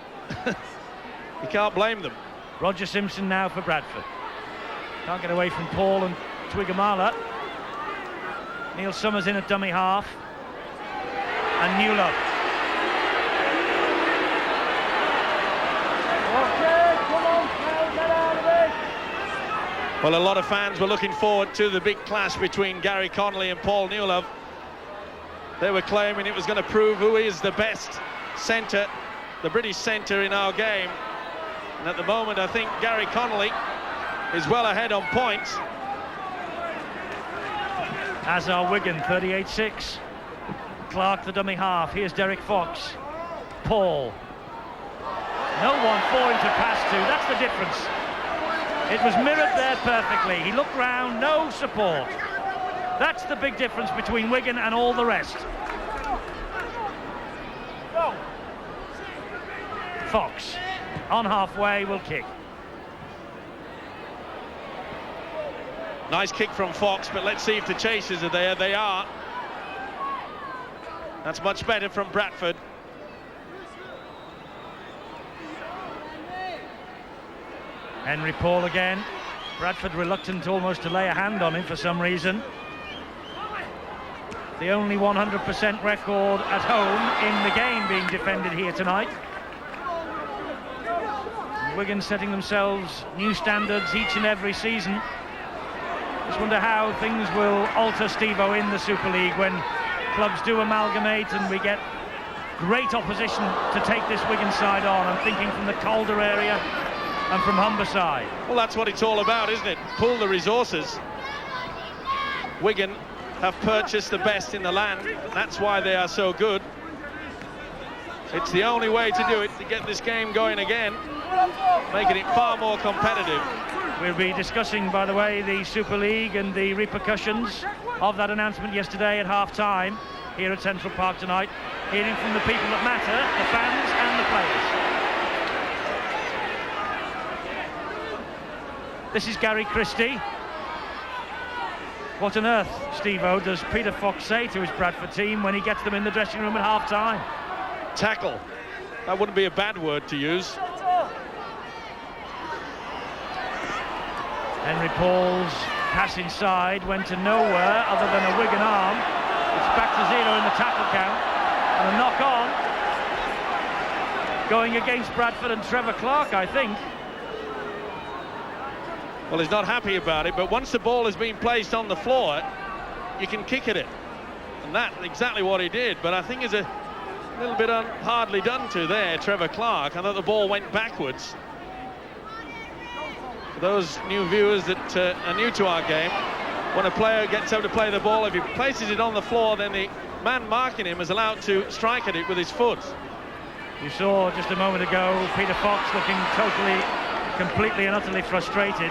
Speaker 4: you can't blame them.
Speaker 3: Roger Simpson now for Bradford. Can't get away from Paul and Twigamala. Neil Summers in at dummy half. And Newlove.
Speaker 4: Well, a lot of fans were looking forward to the big clash between Gary Connolly and Paul Newlove. They were claiming it was going to prove who is the best centre, the British centre in our game. And at the moment, I think Gary Connolly is well ahead on points.
Speaker 3: As are Wigan, 38-6. Clark, the dummy half. Here's Derek Fox. Paul. No one for him to pass to. That's the difference. It was mirrored there perfectly. He looked round, no support. That's the big difference between Wigan and all the rest. Fox, on halfway, will kick.
Speaker 4: Nice kick from Fox, but let's see if the chasers are there. They are. That's much better from Bradford.
Speaker 3: Henry Paul again. Bradford reluctant almost to lay a hand on him for some reason. The only 100% record at home in the game being defended here tonight. Wigan setting themselves new standards each and every season. Just wonder how things will alter, Steve-O, in the Super League when clubs do amalgamate and we get great opposition to take this Wigan side on. I'm thinking from the Calder area and from Humberside.
Speaker 4: Well, that's what it's all about, isn't it? Pool the resources. Wigan have purchased the best in the land. That's why they are so good. It's the only way to do it, to get this game going again, making it far more competitive.
Speaker 3: We'll be discussing, by the way, the Super League and the repercussions of that announcement yesterday at half-time here at Central Park tonight, hearing from the people that matter, the fans and the players. This is Gary Christie. What on earth, Steve-O, does Peter Fox say to his Bradford team when he gets them in the dressing room at half-time?
Speaker 4: Tackle. That wouldn't be a bad word to use.
Speaker 3: Henry Paul's pass inside went to nowhere other than a Wigan arm. It's back to 0 in the tackle count. And a knock-on going against Bradford and Trevor Clark, I think.
Speaker 4: Well, he's not happy about it, but once the ball has been placed on the floor, you can kick at it. And that's exactly what he did, but I think it's a little bit hardly done to there, Trevor Clark. I thought the ball went backwards. For those new viewers that are new to our game, when a player gets out to play the ball, if he places it on the floor, then the man marking him is allowed to strike at it with his foot.
Speaker 3: You saw just a moment ago Peter Fox looking completely and utterly frustrated.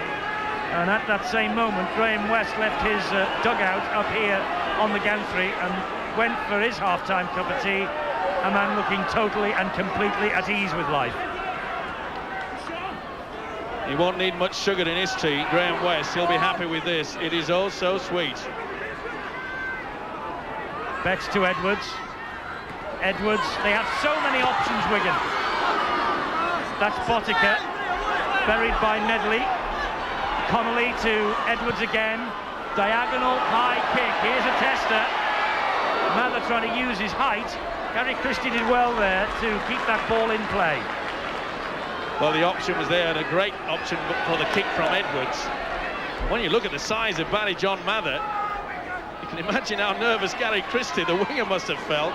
Speaker 3: And at that same moment, Graham West left his dugout up here on the gantry and went for his half-time cup of tea. A man looking totally and completely at ease with life.
Speaker 4: He won't need much sugar in his tea, Graham West. He'll be happy with this. It is oh so sweet.
Speaker 3: Betts to Edwards. Edwards, they have so many options, Wigan. That's Botica, buried by Medley. Connolly to Edwards again. Diagonal high kick. Here's a tester. Mather trying to use his height. Gary Christie did well there to keep that ball in play.
Speaker 4: Well, the option was there, and a great option for the kick from Edwards. When you look at the size of Barry John Mather, you can imagine how nervous Gary Christie, the winger, must have felt.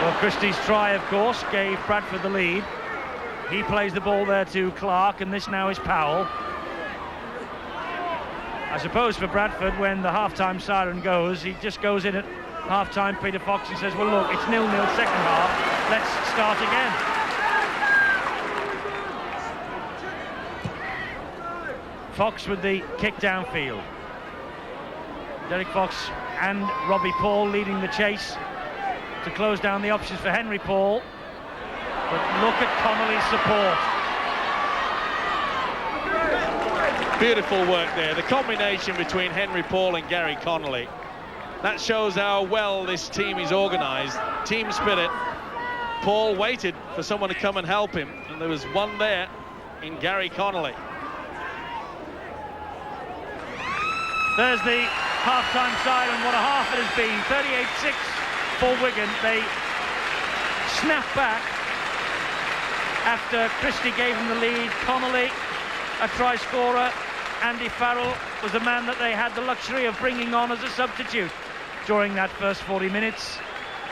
Speaker 3: Well, Christie's try, of course, gave Bradford the lead. He plays the ball there to Clark, and this now is Powell. I suppose for Bradford, when the half-time siren goes, he just goes in at half-time, Peter Fox, and says, well, look, it's 0-0 second half. Let's start again. Fox with the kick downfield. Derek Fox and Robbie Paul leading the chase to close down the options for Henry Paul. But look at Connolly's support.
Speaker 4: Beautiful work there. The combination between Henry Paul and Gary Connolly. That shows how well this team is organised. Team spirit. Paul waited for someone to come and help him, and there was one there in Gary Connolly.
Speaker 3: There's the half-time siren. What a half it has been. 38-6 for Wigan. They snap back after Christie gave them the lead. Connolly, a try scorer. Andy Farrell was the man that they had the luxury of bringing on as a substitute during that first 40 minutes.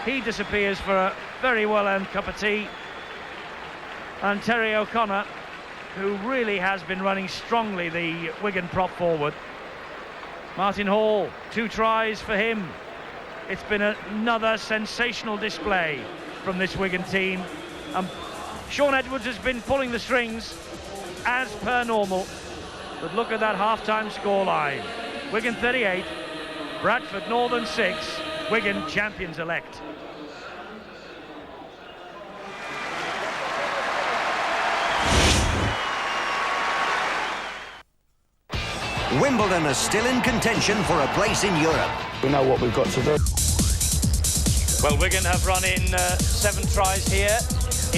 Speaker 3: He disappears for a very well-earned cup of tea. And Terry O'Connor, who really has been running strongly, the Wigan prop forward. Martin Hall, 2 tries for him. It's been another sensational display from this Wigan team. Sean Edwards has been pulling the strings as per normal. But look at that half-time scoreline. Wigan 38, Bradford Northern 6, Wigan champions-elect.
Speaker 6: Wimbledon are still in contention for a place in Europe.
Speaker 7: We know what we've got to do.
Speaker 3: Well, Wigan have run in 7 tries here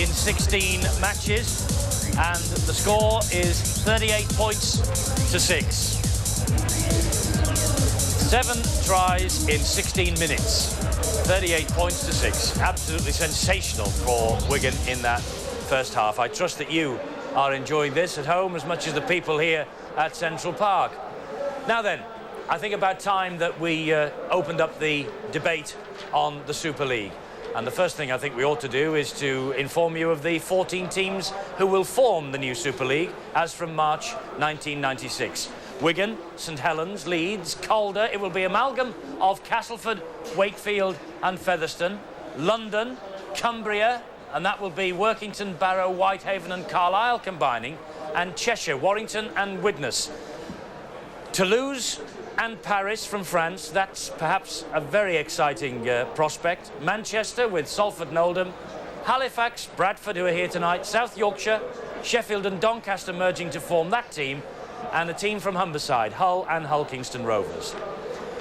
Speaker 3: in 16 matches, and the score is 38 points to 6. 7 tries in 16 minutes, 38 points to 6. Absolutely sensational for Wigan in that first half. I trust that you are enjoying this at home as much as the people here at Central Park. Now then, I think about time that we opened up the debate on the Super League. And the first thing I think we ought to do is to inform you of the 14 teams who will form the new Super League as from March 1996. Wigan, St Helens, Leeds, Calder. It will be amalgam of Castleford, Wakefield and Featherstone. London, Cumbria, and that will be Workington, Barrow, Whitehaven and Carlisle combining. And Cheshire, Warrington and Widnes. Toulouse and Paris from France, that's perhaps a very exciting prospect. Manchester with Salford and Oldham. Halifax, Bradford, who are here tonight. South Yorkshire, Sheffield and Doncaster merging to form that team. And a team from Humberside, Hull and Hull Kingston Rovers.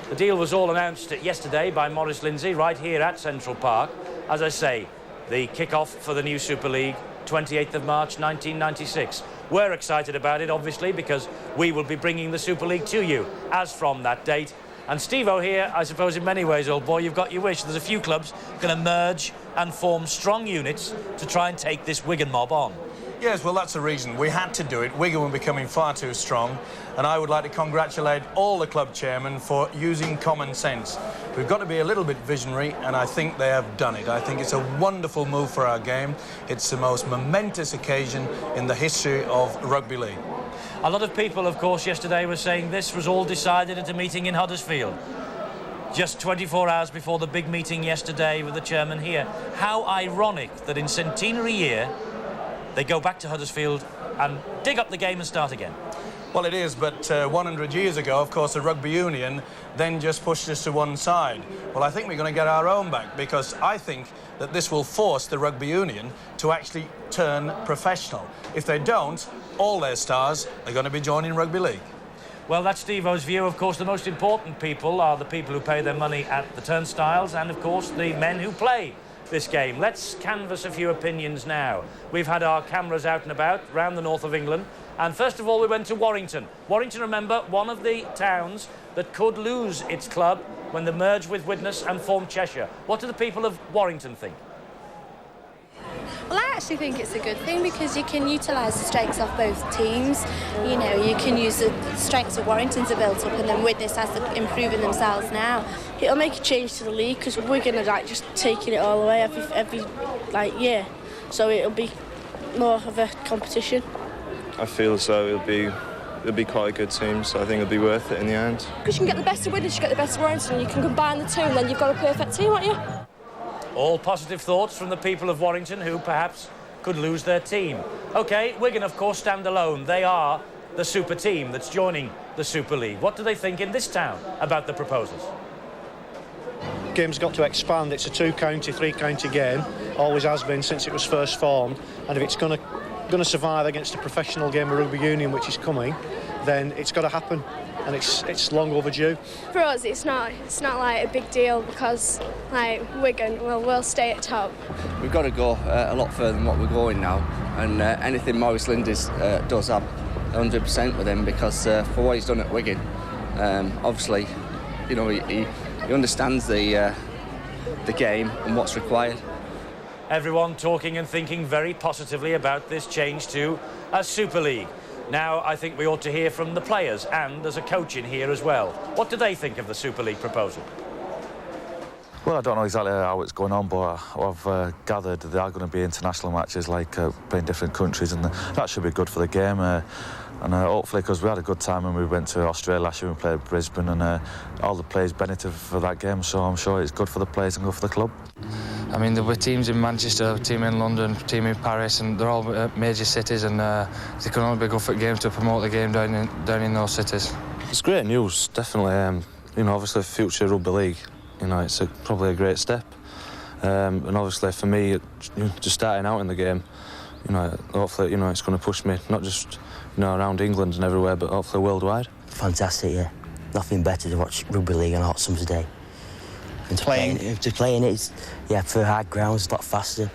Speaker 3: The deal was all announced yesterday by Maurice Lindsay right here at Central Park. As I say, the kick-off for the new Super League, 28th of March 1996. We're excited about it, obviously, because we will be bringing the Super League to you as from that date. And Steve-O here, I suppose in many ways, old boy, you've got your wish. There's a few clubs going to merge and form strong units to try and take this Wigan mob on.
Speaker 8: Yes, well, that's the reason. We had to do it. Wigan were becoming far too strong, and I would like to congratulate all the club chairmen for using common sense. We've got to be a little bit visionary, and I think they have done it. I think it's a wonderful move for our game. It's the most momentous occasion in the history of rugby league.
Speaker 3: A lot of people, of course, yesterday were saying this was all decided at a meeting in Huddersfield. Just 24 hours before the big meeting yesterday with the chairman here. How ironic that in centenary year, they go back to Huddersfield and dig up the game and start again.
Speaker 8: Well, it is, but 100 years ago, of course, the rugby union then just pushed us to one side. Well, I think we're going to get our own back, because I think that this will force the rugby union to actually turn professional. If they don't, all their stars are going to be joining rugby league.
Speaker 3: Well, that's Steve-O's view. Of course, the most important people are the people who pay their money at the turnstiles and, of course, the men who play this game. Let's canvass a few opinions now. We've had our cameras out and about around the north of England, and first of all we went to Warrington. Warrington, remember, one of the towns that could lose its club when they merge with Widnes and form Cheshire. What do the people of Warrington think?
Speaker 9: Well, I actually think it's a good thing, because you can utilise the strengths of both teams. You know, you can use the strengths of Warrington to build up, and then Widnes has to improving themselves now. It'll make a change to the league, because we're going to just taking it all away every year, so it'll be more of a competition.
Speaker 10: I feel as though it'll be quite a good team, so I think it'll be worth it in the end.
Speaker 11: Because you can get the best of Widnes, you get the best of Warrington, and you can combine the two, and then you've got a perfect team, aren't you?
Speaker 3: All positive thoughts from the people of Warrington, who perhaps could lose their team. OK, Wigan, of course, stand alone. They are the super team that's joining the Super League. What do they think in this town about the proposals?
Speaker 7: Game's got to expand. It's a 2-county, 3-county game. Always has been since it was first formed. And if it's going to survive against a professional game of rugby union, which is coming, then it's got to happen. and it's long overdue.
Speaker 11: For us, it's not like a big deal because like Wigan, we'll stay at top.
Speaker 12: We've got to go a lot further than what we're going now, and anything Maurice Lindy's does, I'm 100% with him because for what he's done at Wigan, obviously, you know, he understands the game and what's required.
Speaker 3: Everyone talking and thinking very positively about this change to a Super League. Now, I think we ought to hear from the players, and there's a coach in here as well. What do they think of the Super League proposal?
Speaker 13: Well, I don't know exactly how it's going on, but I've gathered there are going to be international matches, like playing different countries, and that should be good for the game. And hopefully, because we had a good time when we went to Australia last year and played Brisbane, and all the players benefited for that game, so I'm sure it's good for the players and good for the club.
Speaker 14: I mean, there were teams in Manchester, a team in London, a team in Paris, and they're all major cities, and they can only be good for games to promote the game down in those cities.
Speaker 13: It's great news, definitely. You know, obviously, future rugby league, you know, it's probably a great step. And obviously, for me, just starting out in the game, you know, hopefully, you know, it's going to push me not just, you know, around England and everywhere, but hopefully worldwide.
Speaker 15: Fantastic, yeah. Nothing better to watch rugby league on a hot summer's day. And to play in it, yeah, for hard grounds, a lot faster.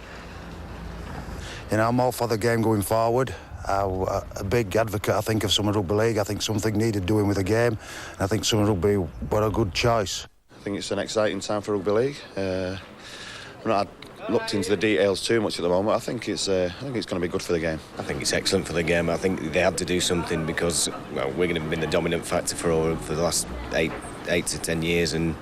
Speaker 16: You know, I'm all for the game going forward. I'm a big advocate, I think, of summer rugby league. I think something needed doing with the game. And I think summer rugby was a good choice.
Speaker 17: I think it's an exciting time for rugby league. I've not looked into the details too much at the moment. I think it's going to be good for the game.
Speaker 18: I think it's excellent for the game. I think they had to do something because, well, Wigan have been the dominant factor for the last 8 to 10 years, and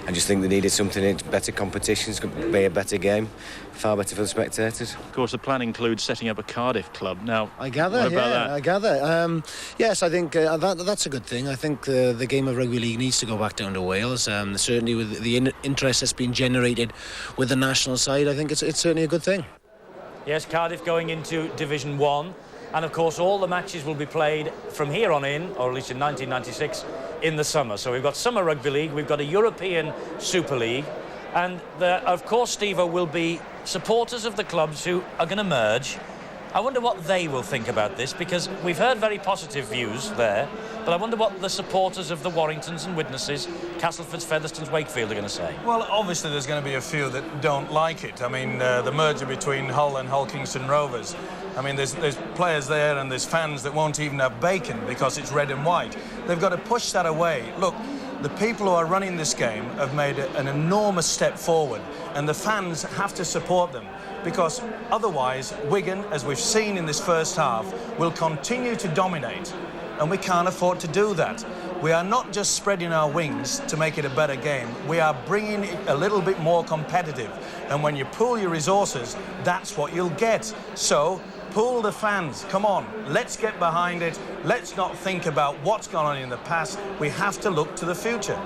Speaker 18: I just think they needed something, better competitions, could be a better game, far better for the spectators. Of
Speaker 1: course, the plan includes setting up a Cardiff club. Now,
Speaker 19: I gather, I gather. Yes, I think that's a good thing. I think the game of rugby league needs to go back down to Wales. Certainly with the interest that's been generated with the national side, I think it's certainly a good thing.
Speaker 3: Yes, Cardiff going into Division 1. And, of course, all the matches will be played from here on in, or at least in 1996, in the summer. So we've got Summer Rugby League, we've got a European Super League, and there, of course, Steve-o, will be supporters of the clubs who are going to merge. I wonder what they will think about this, because we've heard very positive views there, but I wonder what the supporters of the Warringtons and Widnesses, Castlefords, Featherstones, Wakefield are going to say.
Speaker 8: Well, obviously there's going to be a few that don't like it. I mean, the merger between Hull and Hull Kingston Rovers. I mean, there's players there and there's fans that won't even have bacon because it's red and white. They've got to push that away. Look, the people who are running this game have made an enormous step forward, and the fans have to support them, because otherwise Wigan, as we've seen in this first half, will continue to dominate, and we can't afford to do that. We are not just spreading our wings to make it a better game, we are bringing it a little bit more competitive, and when you pool your resources, that's what you'll get. So pool the fans, come on, let's get behind it, let's not think about what's gone on in the past, we have to look to the future.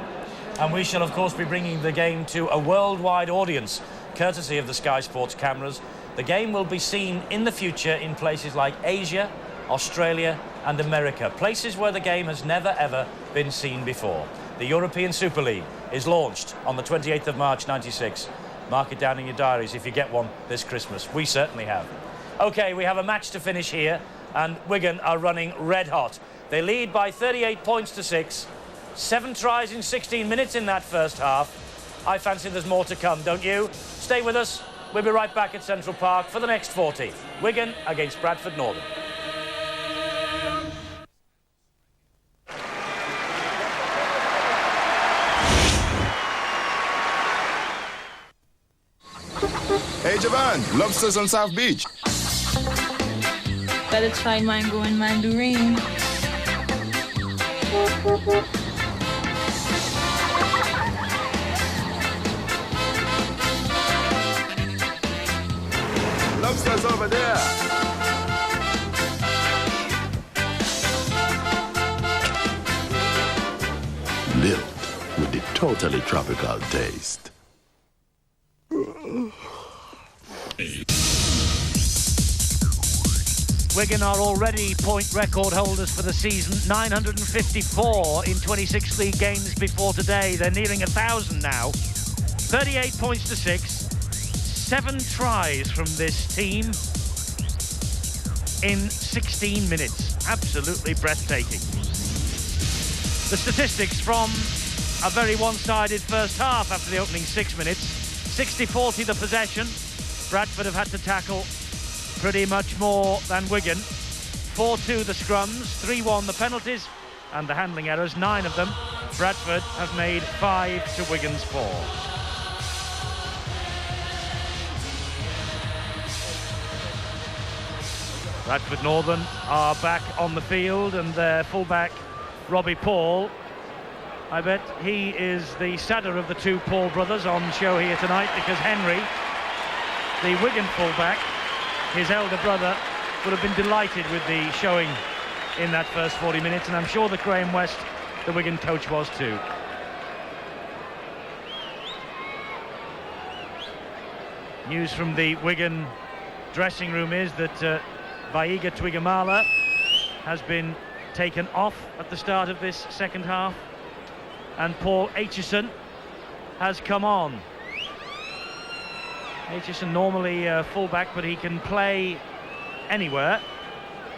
Speaker 3: And we shall, of course, be bringing the game to a worldwide audience, courtesy of the Sky Sports cameras. The game will be seen in the future in places like Asia, Australia and America, places where the game has never, ever been seen before. The European Super League is launched on the 28th of March 96. Mark it down in your diaries if you get one this Christmas. We certainly have. OK, we have a match to finish here, and Wigan are running red hot. They lead by 38 points to 6. 7 tries in 16 minutes in that first half. I fancy there's more to come, don't you? Stay with us. We'll be right back at Central Park for the next 40. Wigan against Bradford Northern.
Speaker 20: Hey Javan, lobsters on South Beach.
Speaker 21: Better try mango and mandarin.
Speaker 20: Lobsters over there.
Speaker 22: Milk with the totally tropical taste.
Speaker 3: Wigan are already point record holders for the season, 954 in 26 league games before today. They're nearing 1,000 now. 38 points to 6. 7 tries from this team in 16 minutes. Absolutely breathtaking. The statistics from a very one-sided first half after the opening 6 minutes. 60-40 the possession. Bradford have had to tackle pretty much more than Wigan. 4-2 the scrums, 3-1 the penalties, and the handling errors, 9 of them. Bradford have made 5 to Wigan's 4. Bradford Northern are back on the field, and their fullback Robbie Paul, I bet he is the sadder of the two Paul brothers on show here tonight, because Henry, the Wigan fullback, his elder brother, would have been delighted with the showing in that first 40 minutes, and I'm sure that Graham West, the Wigan coach, was too. News from the Wigan dressing room is that Wigan Twigamala has been taken off at the start of this second half, and Paul Aitchison has come on. Aitchison normally fullback, but he can play anywhere,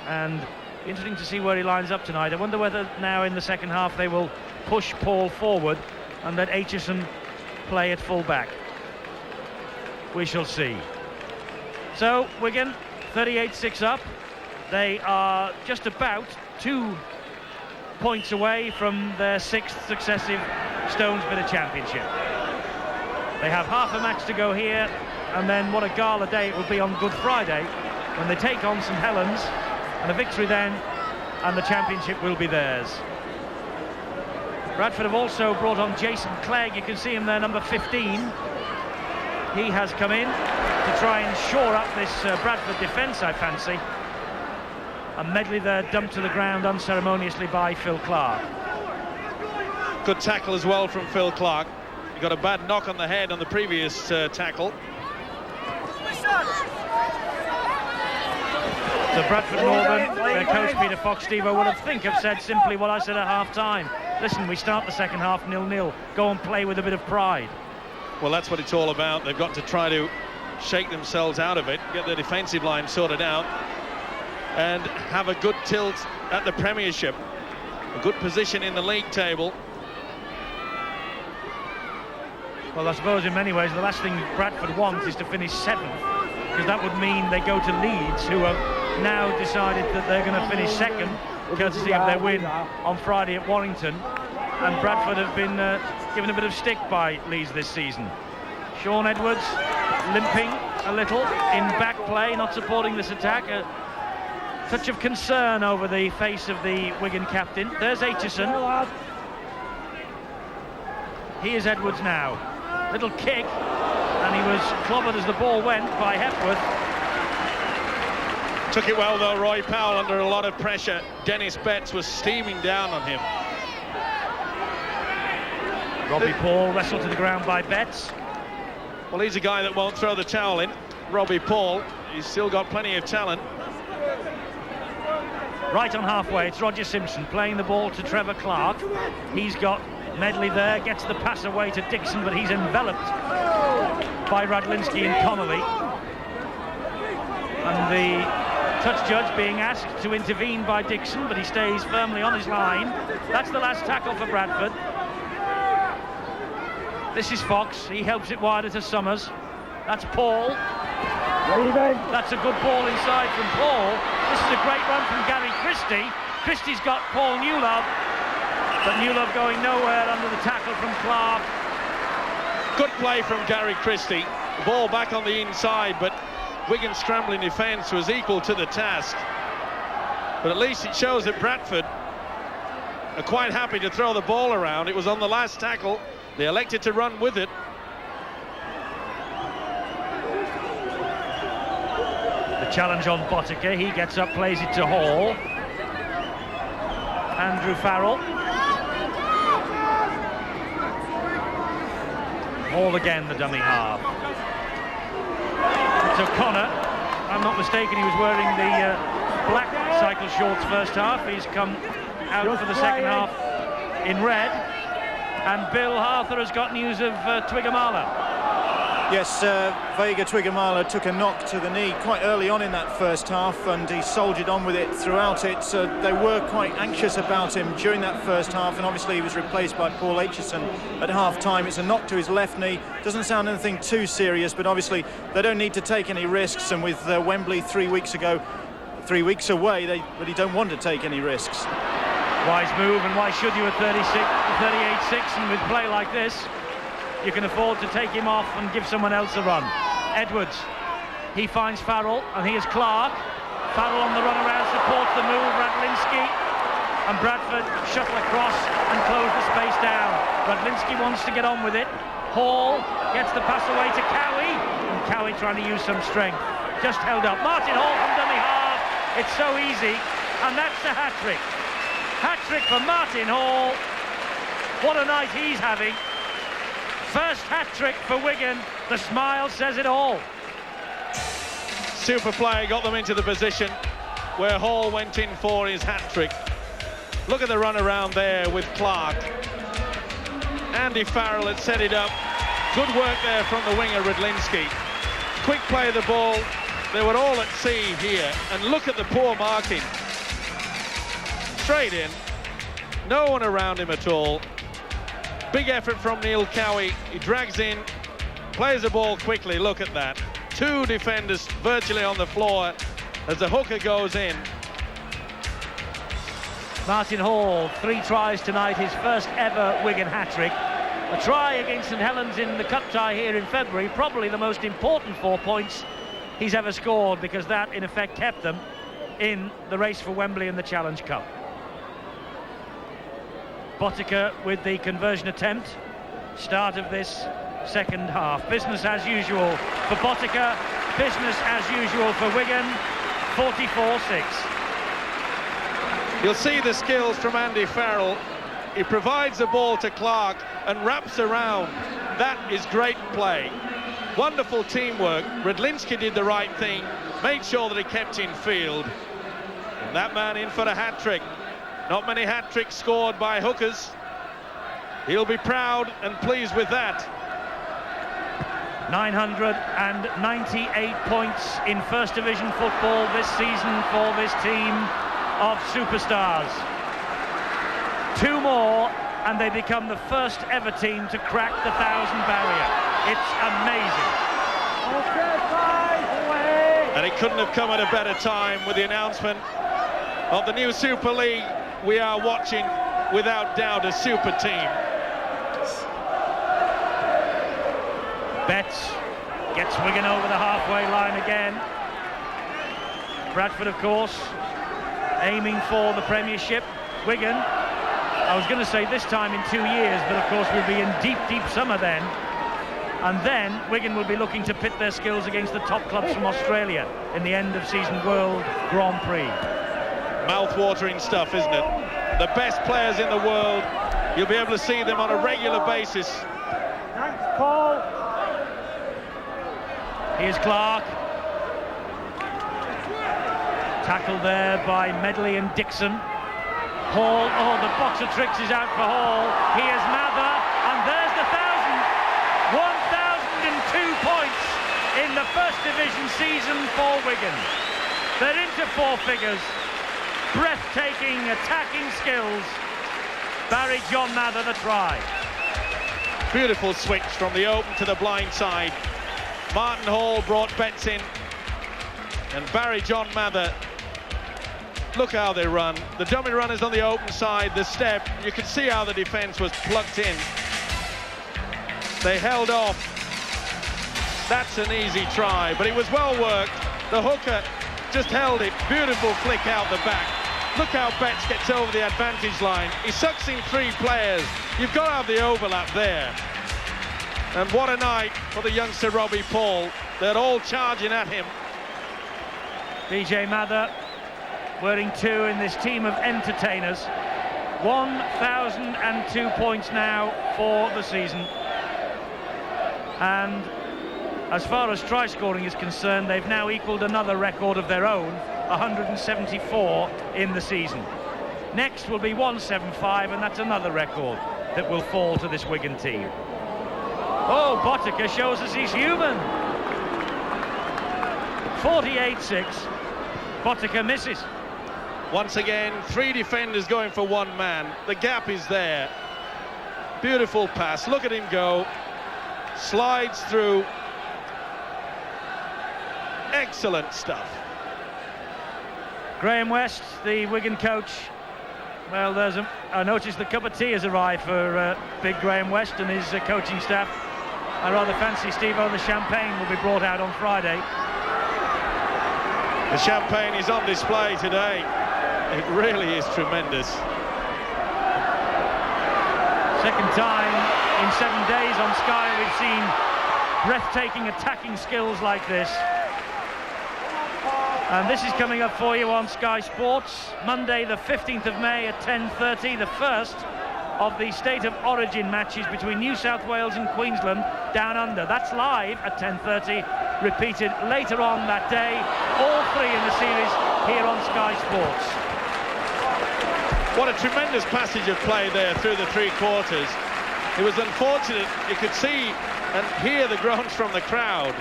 Speaker 3: and interesting to see where he lines up tonight. I wonder whether now in the second half they will push Paul forward and let Aitchison play at fullback. We shall see. So Wigan 38-6 up. They are just about 2 points away from their 6th successive Stones Bit Championship. They have half a match to go here, and then what a gala day it will be on Good Friday when they take on St Helens, and a victory then and the championship will be theirs. Bradford have also brought on Jason Clegg. You can see him there, number 15. He has come in to try and shore up this Bradford defence, I fancy. A Medley there dumped to the ground unceremoniously by Phil Clark.
Speaker 4: Good tackle as well from Phil Clark. He got a bad knock on the head on the previous tackle.
Speaker 3: So Bradford Northern, their coach Peter Fox-Stevo would have said simply what I said at half-time. Listen, we start the second half 0-0. Go and play with a bit of pride.
Speaker 4: Well, that's what it's all about. They've got to try to shake themselves out of it, get their defensive line sorted out, and have a good tilt at the Premiership. A good position in the league table.
Speaker 3: Well, I suppose in many ways the last thing Bradford wants is to finish 7th, because that would mean they go to Leeds, who have now decided that they're going to finish 2nd, courtesy of their win on Friday at Warrington. And Bradford have been given a bit of stick by Leeds this season. Sean Edwards limping a little in back play, not supporting this attack. A touch of concern over the face of the Wigan captain. There's Aitchison. Here's Edwards now. Little kick, and he was clobbered as the ball went by Hepworth.
Speaker 4: Took it well though, Roy Powell, under a lot of pressure. Dennis Betts was steaming down on him.
Speaker 3: Robbie Paul wrestled to the ground by Betts.
Speaker 4: Well, he's a guy that won't throw the towel in. Robbie Paul, he's still got plenty of talent.
Speaker 3: Right on halfway, it's Roger Simpson playing the ball to Trevor Clark. He's got Medley there, gets the pass away to Dixon, but he's enveloped by Radlinski and Connolly. And the touch judge being asked to intervene by Dixon, but he stays firmly on his line. That's the last tackle for Bradford. This is Fox, he helps it wider to Summers. That's Paul. That's a good ball inside from Paul. This is a great run from Gary Christie. Christie's got Paul Newlove, but Newlove going nowhere under the tackle from Clark.
Speaker 4: Good play from Gary Christie. The ball back on the inside, but Wigan's scrambling defence was equal to the task. But at least it shows that Bradford are quite happy to throw the ball around. It was on the last tackle. They elected to run with it.
Speaker 3: The challenge on Botica, he gets up, plays it to Hall. Andrew Farrell. Hall again, the dummy half. It's O'Connor. I'm not mistaken, he was wearing the black cycle shorts first half. He's come out for the second half in red. And Bill Harther has got news of Twigamala.
Speaker 1: Yes, Vega Twigimala took a knock to the knee quite early on in that first half, and he soldiered on with it throughout it. So they were quite anxious about him during that first half, and obviously he was replaced by Paul Aitchison at half-time. It's a knock to his left knee. Doesn't sound anything too serious, but obviously they don't need to take any risks, and with Wembley 3 weeks away, they really don't want to take any risks.
Speaker 3: Wise move, and why should you at 38-6, and with play like this, you can afford to take him off and give someone else a run. Edwards, he finds Farrell, and here's Clark. Farrell on the run around, supports the move. Radlinski and Bradford shuttle across and close the space down. Radlinski wants to get on with it. Hall gets the pass away to Cowie, and Cowie trying to use some strength. Just held up. Martin Hall from dummy half. It's so easy, and that's the hat-trick. Hat-trick for Martin Hall. What a night he's having. First hat-trick for Wigan. The smile says it all.
Speaker 4: Super play got them into the position where Hall went in for his hat-trick. Look at the run around there with Clark. Andy Farrell had set it up. Good work there from the winger, Radlinski. Quick play of the ball. They were all at sea here. And look at the poor marking. Straight in. No one around him at all. Big effort from Neil Cowie. He drags in, plays the ball quickly. Look at that. Two defenders virtually on the floor as the hooker goes in.
Speaker 3: Martin Hall, 3 tries tonight, his first ever Wigan hat-trick. A try against St Helens in the cup tie here in February, probably the most important 4 points he's ever scored, because that in effect kept them in the race for Wembley and the Challenge Cup. Botica with the conversion attempt. Start of this second half. Business as usual for Botica. Business as usual for Wigan. 44-6.
Speaker 4: You'll see the skills from Andy Farrell. He provides the ball to Clark and wraps around. That is great play. Wonderful teamwork. Radlinski did the right thing, made sure that he kept in field. And that man in for a hat-trick. Not many hat-tricks scored by hookers. He'll be proud and pleased with that.
Speaker 3: 998 points in First Division football this season for this team of superstars. 2 more and they become the first ever team to crack the 1,000 barrier. It's amazing.
Speaker 4: And it couldn't have come at a better time with the announcement of the new Super League. We are watching, without doubt, a super team.
Speaker 3: Betts gets Wigan over the halfway line again. Bradford, of course, aiming for the Premiership. Wigan, I was going to say this time in 2 years, but of course we'll be in deep, deep summer then. And then Wigan will be looking to pit their skills against the top clubs from Australia in the end-of-season World Grand Prix.
Speaker 4: Mouth-watering stuff, isn't it? The best players in the world. You'll be able to see them on a regular basis.
Speaker 3: Thanks, Paul. Here's Clark. Tackled there by Medley and Dixon. Hall, oh, the box of tricks is out for Hall. Here's Mather, and there's the 1,000. 1,002 points in the First Division season for Wigan. They're into 4 figures. Breathtaking attacking skills. Barry John Mather the try.
Speaker 4: Beautiful switch from the open to the blind side. Martin Hall brought Betts in, and Barry John Mather. Look how they run. The dummy runners on the open side, the step. You can see how the defence was plugged in. They held off. That's an easy try, but it was well worked. The hooker just held it. Beautiful flick out the back. Look how Betts gets over the advantage line. He sucks in 3 players. You've got to have the overlap there. And what a night for the youngster Robbie Paul. They're all charging at him.
Speaker 3: BJ Mather wearing 2 in this team of entertainers. 1,002 points now for the season. And as far as try scoring is concerned, they've now equalled another record of their own, 174 in the season. Next will be 175, and that's another record that will fall to this Wigan team. Oh, Botica shows us he's human. 48-6. Botica misses.
Speaker 4: Once again, 3 defenders going for 1 man. The gap is there. Beautiful pass. Look at him go. Slides through. Excellent stuff.
Speaker 3: Graham West, the Wigan coach. Well, I noticed the cup of tea has arrived for big Graham West and his coaching staff. I rather fancy, Steve-O, the champagne will be brought out on Friday.
Speaker 4: The champagne is on display today. It really is tremendous.
Speaker 3: Second time in 7 days on Sky we've seen breathtaking attacking skills like this. And this is coming up for you on Sky Sports, Monday the 15th of May at 10:30, the first of the State of Origin matches between New South Wales and Queensland down under. That's live at 10:30, repeated later on that day, all 3 in the series here on Sky Sports.
Speaker 4: What a tremendous passage of play there through the 3 quarters. It was unfortunate, you could see and hear the groans from the crowd,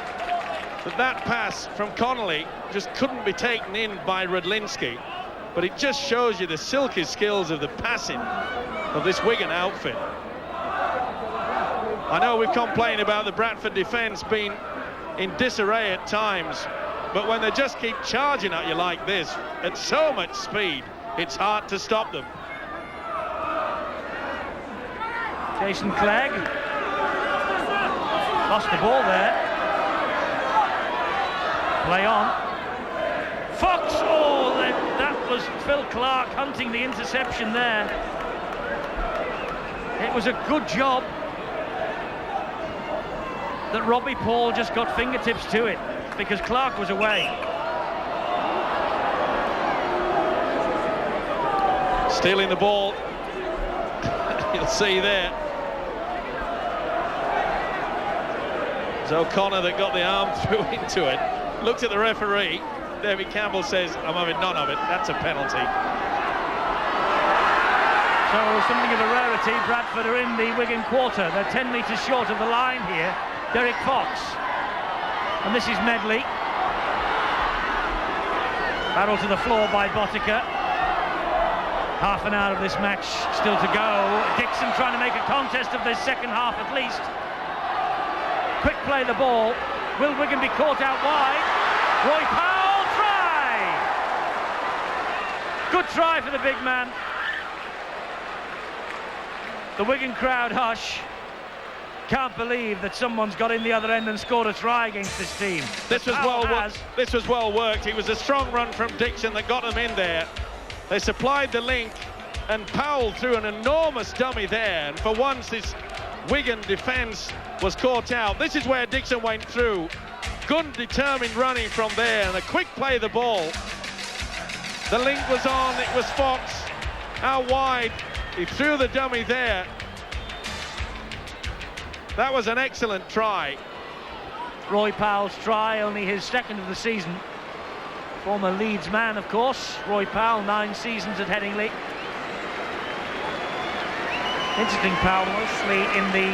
Speaker 4: that pass from Connolly just couldn't be taken in by Rudlinski. But it just shows you the silky skills of the passing of this Wigan outfit. I know we've complained about the Bradford defence being in disarray at times, but when they just keep charging at you like this at so much speed, it's hard to stop them.
Speaker 3: Jason Clegg lost the ball there. Play on. Fox, oh, that was Phil Clark hunting the interception there. It was a good job that Robbie Paul just got fingertips to it because Clark was away.
Speaker 4: Stealing the ball. You'll see there. It's O'Connor that got the arm through into it. Looked at the referee. David Campbell says, I'm having none of it. That's a penalty.
Speaker 3: So something of a rarity. Bradford are in the Wigan quarter. They're 10 metres short of the line here. Derek Fox. And this is Medley. Battle to the floor by Botica. Half an hour of this match still to go. Dixon trying to make a contest of this second half at least. Quick play the ball. Will Wigan be caught out wide? Roy Powell, try! Good try for the big man. The Wigan crowd hush. Can't believe that someone's got in the other end and scored a try against this team.
Speaker 4: This was well worked. It was a strong run from Dixon that got them in there. They supplied the link, and Powell threw an enormous dummy there. And for once, this Wigan defence was caught out. This is where Dixon went through. Good, determined running from there, and a quick play of the ball. The link was on. It was Fox. Out wide. He threw the dummy there. That was an excellent try.
Speaker 3: Roy Powell's try, only his second of the season. Former Leeds man, of course. Roy Powell, 9 seasons at Headingley. Interesting, Powell mostly in the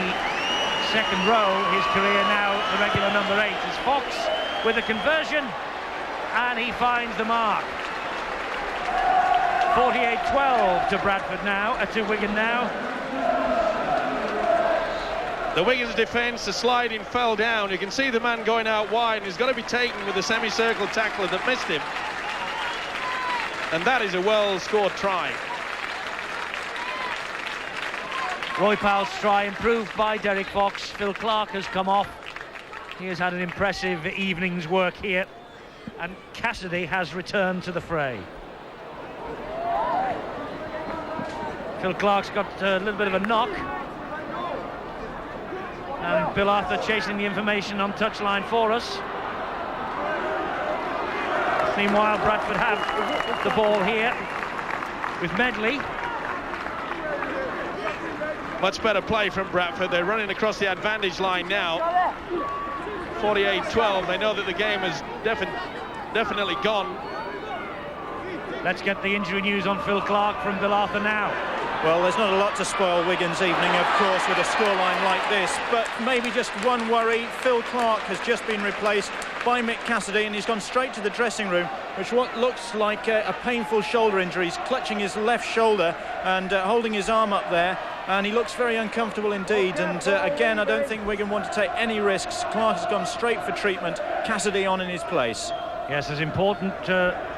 Speaker 3: second row. His career now the regular number 8 is Fox with a conversion, and he finds the mark. 48-12 to Bradford now, to Wigan now.
Speaker 4: The Wigan's defence, the sliding fell down. You can see the man going out wide, and he's got to be taken with the semicircle tackler that missed him. And that is a well-scored try.
Speaker 3: Roy Powell's try improved by Derek Fox. Phil Clark has come off. He has had an impressive evening's work here. And Cassidy has returned to the fray. Phil Clark's got a little bit of a knock. And Bill Arthur chasing the information on touchline for us. Meanwhile, Bradford have the ball here with Medley.
Speaker 4: Much better play from Bradford. They're running across the advantage line now. 48-12. They know that the game is definitely gone.
Speaker 3: Let's get the injury news on Phil Clark from Bill Arthur now.
Speaker 1: Well, there's not a lot to spoil Wigan's evening, of course, with a scoreline like this, but maybe just one worry. Phil Clark has just been replaced by Mick Cassidy, and he's gone straight to the dressing room, which what looks like a painful shoulder injury. He's clutching his left shoulder and holding his arm up there, and he looks very uncomfortable indeed. And again, I don't think Wigan want to take any risks. Clark has gone straight for treatment, Cassidy on in his place.
Speaker 3: Yes, there's important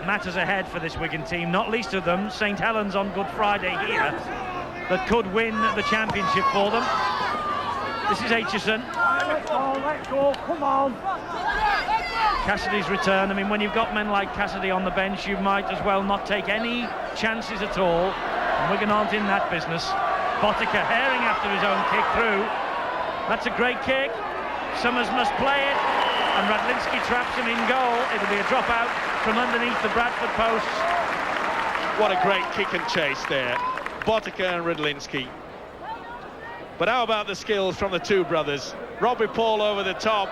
Speaker 3: matters ahead for this Wigan team, not least of them St Helens on Good Friday here, that could win the championship for them. This is Aitchison. Let go, come on. Cassidy's return. I mean, when you've got men like Cassidy on the bench, you might as well not take any chances at all. And Wigan aren't in that business. Botica herring after his own kick through. That's a great kick. Summers must play it. And Radlinski traps him in goal. It'll be a drop out from underneath the Bradford posts.
Speaker 4: What a great kick and chase there. Botica and Radlinski. But how about the skills from the two brothers? Robbie Paul over the top,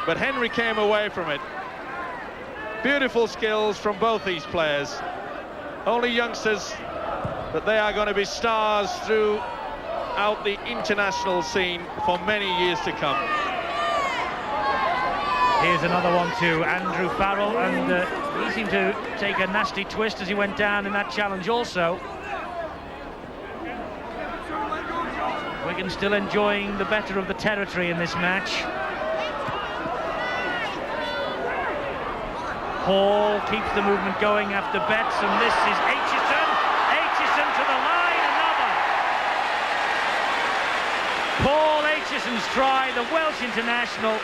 Speaker 4: but Henry came away from it. Beautiful skills from both these players. Only youngsters, but they are going to be stars throughout the international scene for many years to come.
Speaker 3: Here's another one to Andrew Farrell, and he seemed to take a nasty twist as he went down in that challenge also. Wigan still enjoying the better of the territory in this match. Hall keeps the movement going after Betts, and this is Aitchison. Aitchison to the line, another. Paul Aitchison's try, the Welsh international.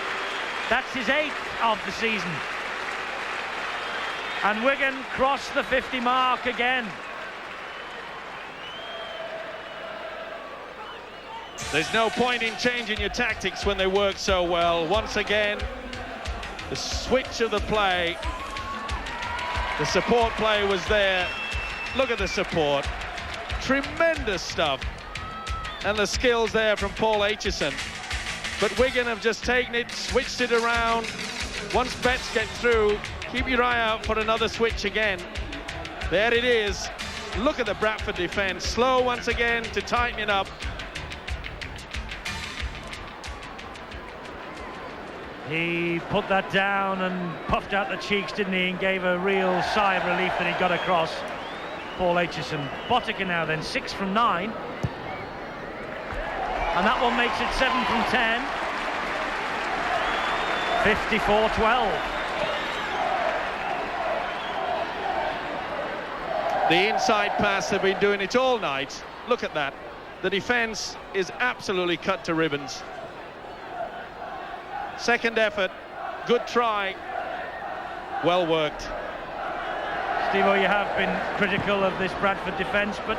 Speaker 3: That's his 8th of the season. And Wigan cross the 50 mark again.
Speaker 4: There's no point in changing your tactics when they work so well. Once again, the switch of the play. The support play was there. Look at the support. Tremendous stuff. And the skills there from Paul Aitchison. But Wigan have just taken it, switched it around. Once Betts get through, keep your eye out for another switch again. There it is. Look at the Bradford defence. Slow once again to tighten it up.
Speaker 3: He put that down and puffed out the cheeks, didn't he, and gave a real sigh of relief that he got across. Paul Aitchison. Botica now then, 6 from 9. And that one makes it 7 from 10. 54-12.
Speaker 4: The inside pass, they've been doing it all night. Look at that. The defence is absolutely cut to ribbons. Second effort, good try, well worked.
Speaker 3: Steve-O, you have been critical of this Bradford defence, but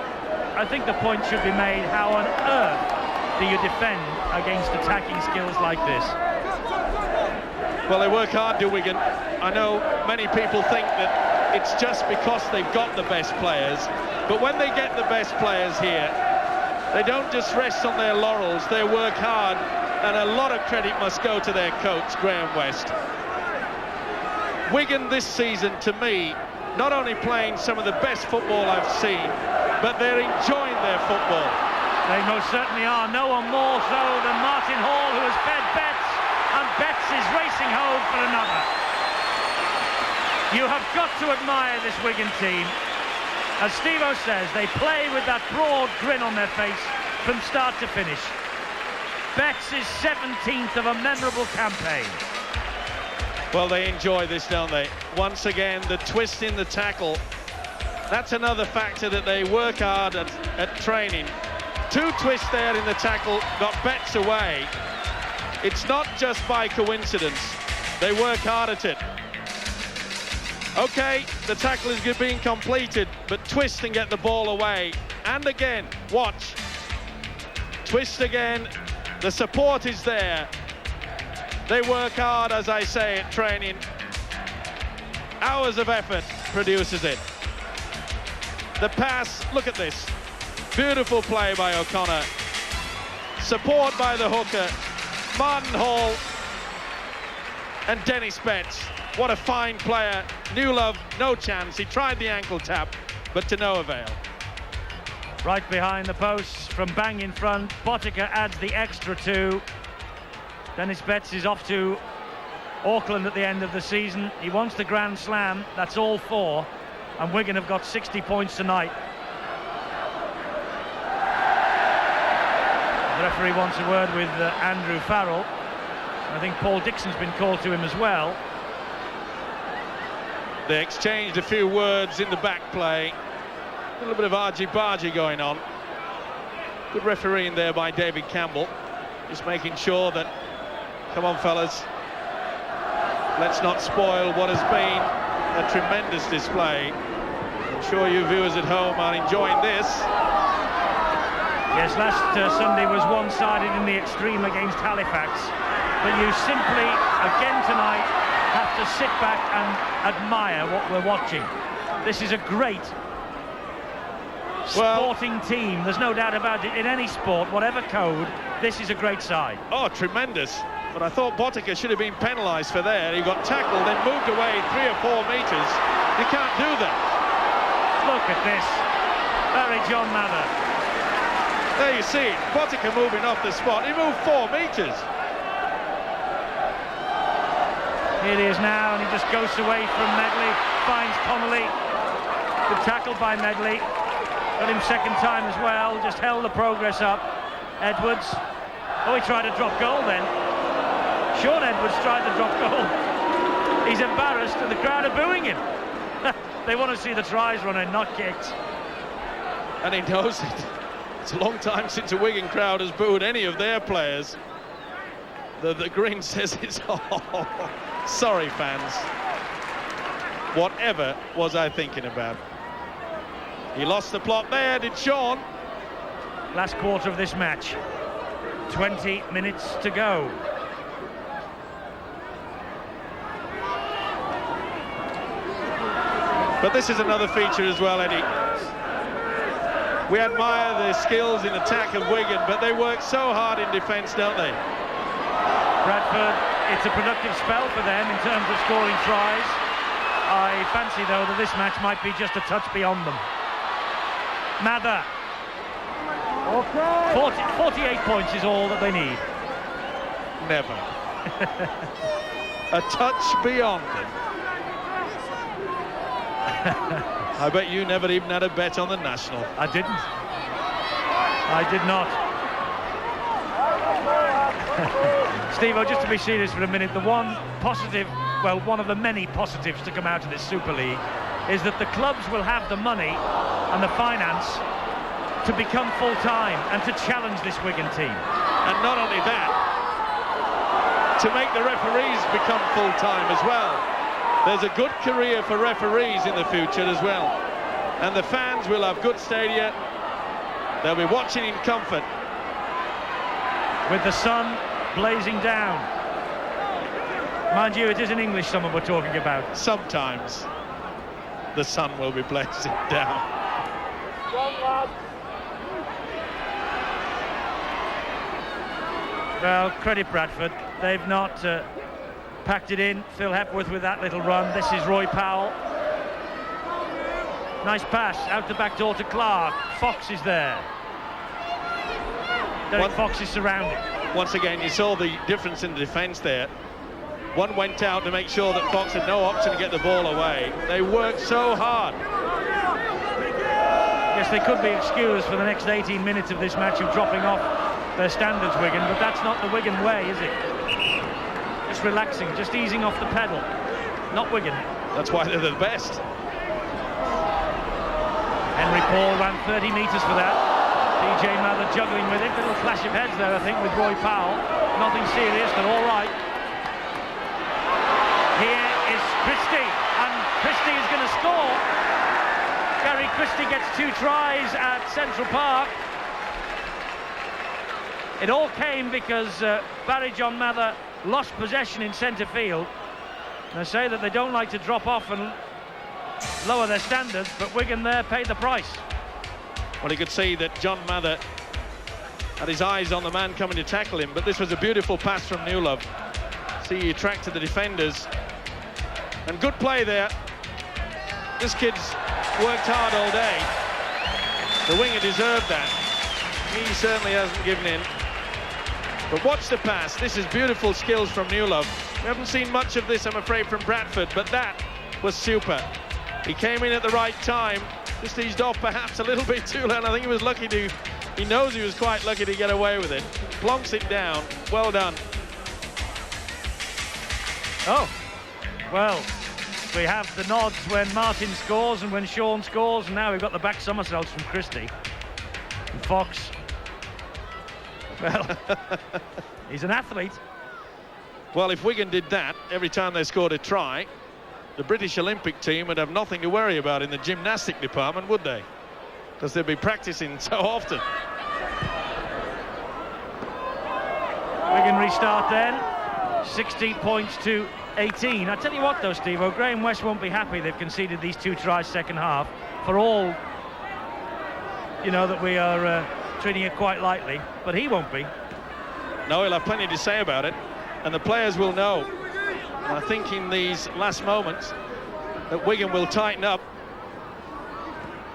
Speaker 3: I think the point should be made, how on earth do you defend against attacking skills like this?
Speaker 4: Well, they work hard, do Wigan. I know many people think that it's just because they've got the best players, but when they get the best players here, they don't just rest on their laurels, they work hard. And a lot of credit must go to their coach, Graham West. Wigan this season, to me, not only playing some of the best football I've seen, but they're enjoying their football.
Speaker 3: They most certainly are. No one more so than Martin Hall, who has fed Betts, and Betts is racing home for another. You have got to admire this Wigan team. As Steve-O says, they play with that broad grin on their face from start to finish. Betts is 17th of a memorable campaign.
Speaker 4: Well, they enjoy this, don't they? Once again, the twist in the tackle. That's another factor that they work hard at training. 2 twists there in the tackle, got Betts away. It's not just by coincidence. They work hard at it. Okay, the tackle is being completed, but twist and get the ball away. And again, watch. Twist again. The support is there. They work hard, as I say, at training. Hours of effort produces it. The pass, look at this. Beautiful play by O'Connor. Support by the hooker. Martin Hall and Dennis Betts. What a fine player. Newlove, no chance. He tried the ankle tap, but to no avail.
Speaker 3: Right behind the posts from bang in front. Botica adds the extra 2. Dennis Betts is off to Auckland at the end of the season. He wants the Grand Slam. That's all 4. And Wigan have got 60 points tonight. The referee wants a word with Andrew Farrell. I think Paul Dixon's been called to him as well.
Speaker 4: They exchanged a few words in the back play. A little bit of argy-bargy going on. Good refereeing there by David Campbell. Just making sure that, come on fellas, let's not spoil what has been a tremendous display. I'm sure you viewers at home are enjoying this.
Speaker 3: Yes, last Sunday was one-sided in the extreme against Halifax. But you simply, again tonight, have to sit back and admire what we're watching. This is a great sporting team. There's no doubt about it. In any sport, whatever code, this is a great side.
Speaker 4: Oh, tremendous. But I thought Botica should have been penalised for there. He got tackled, then moved away 3 or 4 metres. You can't do that.
Speaker 3: Look at this. Barry John Mather.
Speaker 4: There you see it. Botica moving off the spot. He moved 4 metres.
Speaker 3: Here he is now, and he just goes away from Medley, finds Connolly. Good tackle by Medley. Got him second time as well, just held the progress up. Edwards. Oh, he tried to drop goal then. Sean Edwards tried to drop goal. He's embarrassed, and the crowd are booing him. They want to see the tries running, not kicked.
Speaker 4: And he knows it. It's a long time since a Wigan crowd has booed any of their players. The grin says it's sorry fans. Whatever was I thinking about? He lost the plot there, did Sean?
Speaker 3: Last quarter of this match. 20 minutes to go.
Speaker 4: But this is another feature as well, Eddie. We admire the skills in attack of Wigan, but they work so hard in defence, don't they?
Speaker 3: Bradford, it's a productive spell for them in terms of scoring tries. I fancy, though, that this match might be just a touch beyond them. Mather. 48 points is all that they need.
Speaker 4: Never. A touch beyond them. I bet you never even had a bet on the National.
Speaker 3: I didn't. I did not. Steve, just to be serious for a minute, the one positive, well, one of the many positives to come out of this Super League is that the clubs will have the money and the finance to become full-time and to challenge this Wigan team.
Speaker 4: And not only that, to make the referees become full-time as well. There's a good career for referees in the future as well. And the fans will have good stadia. They'll be watching in comfort.
Speaker 3: With the sun blazing down. Mind you, it is an English summer we're talking about.
Speaker 4: Sometimes the sun will be blazing down.
Speaker 3: Well, credit Bradford. They've not packed it in. Phil Hepworth with that little run. This is Roy Powell. Nice pass out the back door to Clark. Fox is there. Derek Fox is surrounded.
Speaker 4: Once again, you saw the difference in the defence there. One went out to make sure that Fox had no option to get the ball away. They worked so hard.
Speaker 3: Yes, they could be excused for the next 18 minutes of this match of dropping off their standards, Wigan, but that's not the Wigan way, is it? Just relaxing, just easing off the pedal. Not Wigan.
Speaker 4: That's why they're the best.
Speaker 3: Henry Paul ran 30 metres for that. PJ Mather juggling with it. Little flash of heads there, I think, with Roy Powell. Nothing serious, they're all right. Here is Christie, and Christie is going to score. Gary Christie gets 2 tries at Central Park. It all came because Barry John Mather lost possession in centre field. They say that they don't like to drop off and lower their standards, but Wigan there paid the price.
Speaker 4: Well, you could see that John Mather had his eyes on the man coming to tackle him, but this was a beautiful pass from Newlove. See, he attracted the defenders. And good play there. This kid's worked hard all day. The winger deserved that. He certainly hasn't given in. But watch the pass. This is beautiful skills from Newlove. We haven't seen much of this, I'm afraid, from Bradford, but that was super. He came in at the right time, just eased off perhaps a little bit too late. I think he was lucky to, he knows he was quite lucky to get away with it. Plonks it down. Well done.
Speaker 3: Oh, well, we have the nods when Martin scores and when Sean scores, and now we've got the back somersaults from Christie. And Fox, well, he's an athlete.
Speaker 4: Well, if Wigan did that every time they scored a try, the British Olympic team would have nothing to worry about in the gymnastic department, would they? Because they'd be practicing so often.
Speaker 3: Wigan restart then. 16 points to 18. I tell you what though, Steve-O, Graham West won't be happy they've conceded these 2 tries second half. For all, you know, that we are treating it quite lightly, but he won't be.
Speaker 4: No, he'll have plenty to say about it, and the players will know. And I think in these last moments that Wigan will tighten up,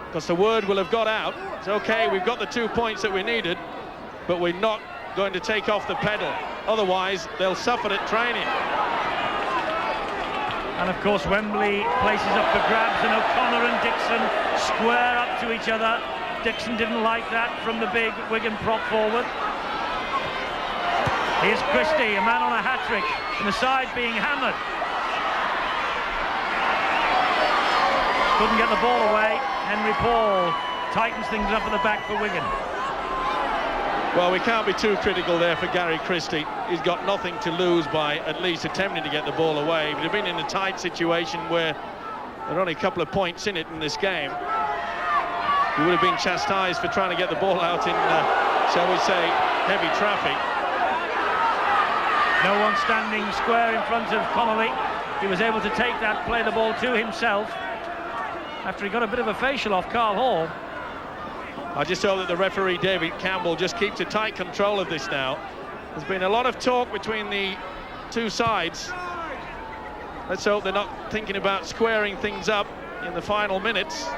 Speaker 4: because the word will have got out. It's okay, we've got the 2 points that we needed, but we're not going to take off the pedal. Otherwise, they'll suffer at training.
Speaker 3: And of course, Wembley places up for grabs, and O'Connor and Dixon square up to each other. Dixon didn't like that from the big Wigan prop forward. Here's Christie, a man on a hat-trick, and the side being hammered. Couldn't get the ball away. Henry Paul tightens things up at the back for Wigan.
Speaker 4: Well, we can't be too critical there for Gary Christie. He's got nothing to lose by at least attempting to get the ball away. If he'd have been in a tight situation where there are only a couple of points in it in this game, he would have been chastised for trying to get the ball out in, shall we say, heavy traffic.
Speaker 3: No one standing square in front of Connolly. He was able to take that, play the ball to himself, after he got a bit of a facial off Carl Hall.
Speaker 4: I just hope that the referee, David Campbell, just keeps a tight control of this now. There's been a lot of talk between the two sides. Let's hope they're not thinking about squaring things up in the final minutes.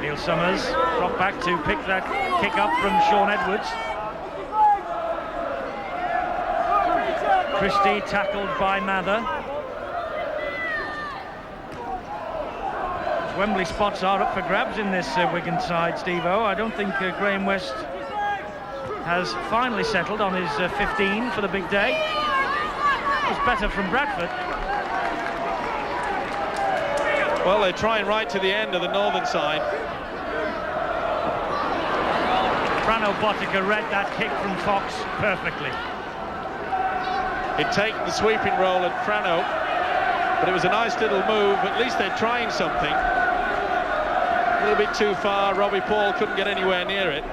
Speaker 3: Neil Summers dropped back to pick that kick up from Sean Edwards. Christie tackled by Mather. Wembley spots are up for grabs in this Wigan side, Steve-O. I don't think Graham West has finally settled on his 15 for the big day. It was better from Bradford.
Speaker 4: Well, they're trying right to the end of the northern side.
Speaker 3: Frano Botica read that kick from Fox perfectly.
Speaker 4: He'd taken the sweeping role at Frano, but it was a nice little move. At least they're trying something. A little bit too far. Robbie Paul couldn't get anywhere near it.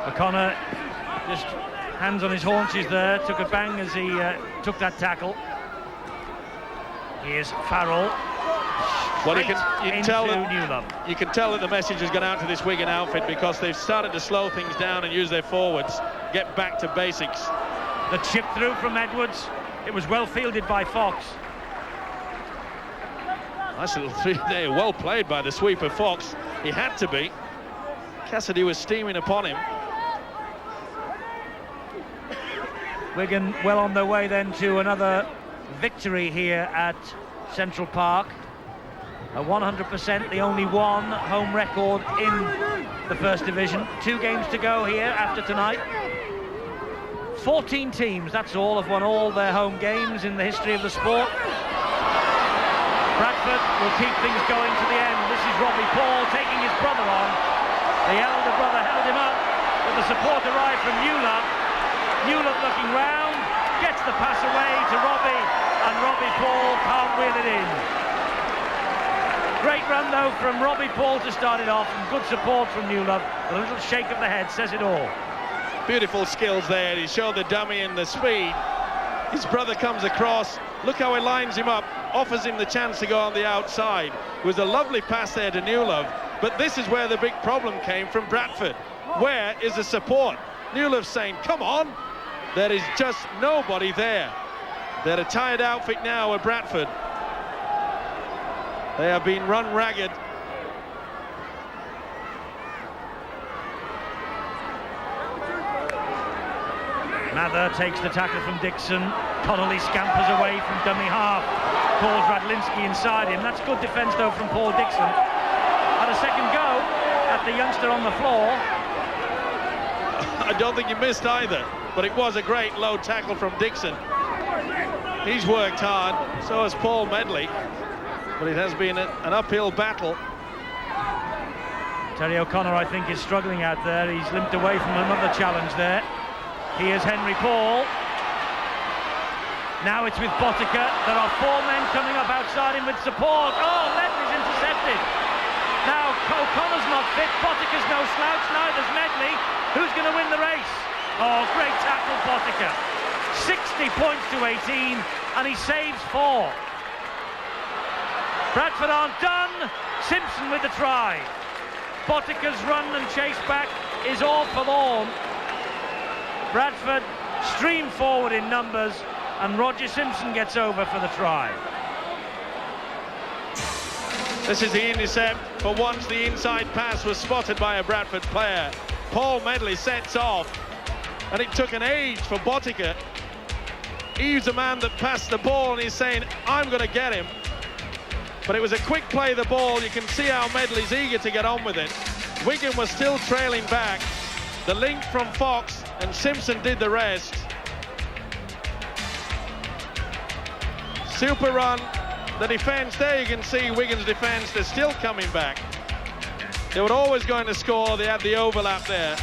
Speaker 3: O'Connor just hands on his haunches there, took a bang as he took that tackle. Here's Farrell.
Speaker 4: Well, you can tell
Speaker 3: that
Speaker 4: the message has gone out to this Wigan outfit, because they've started to slow things down and use their forwards, get back to basics.
Speaker 3: The chip through from Edwards. It was well fielded by Fox.
Speaker 4: Nice little three there, well played by the sweeper Fox. He had to be. Cassidy was steaming upon him.
Speaker 3: Wigan well on their way then to another victory here at Central Park. A 100%, the only one home record in the First Division. 2 games to go here after tonight. 14 teams, that's all, have won all their home games in the history of the sport. Bradford will keep things going to the end. This is Robbie Paul taking his brother on. The elder brother held him up, but the support arrived from Newlove. Newlove looking round, gets the pass away to Robbie, and Robbie Paul can't wheel it in. Great run though from Robbie Paul to start it off, and good support from Newlove. A little shake of the head says it all.
Speaker 4: Beautiful skills there. He showed the dummy and the speed. His brother comes across. Look how he lines him up, offers him the chance to go on the outside. It was a lovely pass there to Newlove, but this is where the big problem came from Bradford. Where is the support? Newlove's saying, come on. There is just nobody there. They're a tired outfit now at Bradford. They have been run ragged.
Speaker 3: Mather takes the tackle from Dixon. Connolly scampers away from dummy half. Calls Radlinski inside him. That's good defence though from Paul Dixon. Had a second go at the youngster on the floor.
Speaker 4: I don't think he missed either, but it was a great low tackle from Dixon. He's worked hard, so has Paul Medley, but it has been an uphill battle.
Speaker 3: Terry O'Connor, I think, is struggling out there. He's limped away from another challenge there. Here's Henry Paul. Now it's with Botica. There are 4 men coming up outside him with support. Oh, Medley's intercepted. Now O'Connor's not fit. Botica's no slouch. Neither's Medley. Who's going to win the race? Oh, great tackle, Botica. 60 points to 18, and he saves 4. Bradford aren't done. Simpson with the try. Botica's run and chase back is all forlorn. Bradford stream forward in numbers, and Roger Simpson gets over for the try.
Speaker 4: This is the intercept. For once, the inside pass was spotted by a Bradford player. Paul Medley sets off, and it took an age for Botica. He's the man that passed the ball, and he's saying, I'm going to get him. But it was a quick play of the ball. You can see how Medley's eager to get on with it. Wigan was still trailing back. The link from Fox, and Simpson did the rest. Super run. The defence, there you can see Wigan's defence, they're still coming back. They were always going to score, they had the overlap there.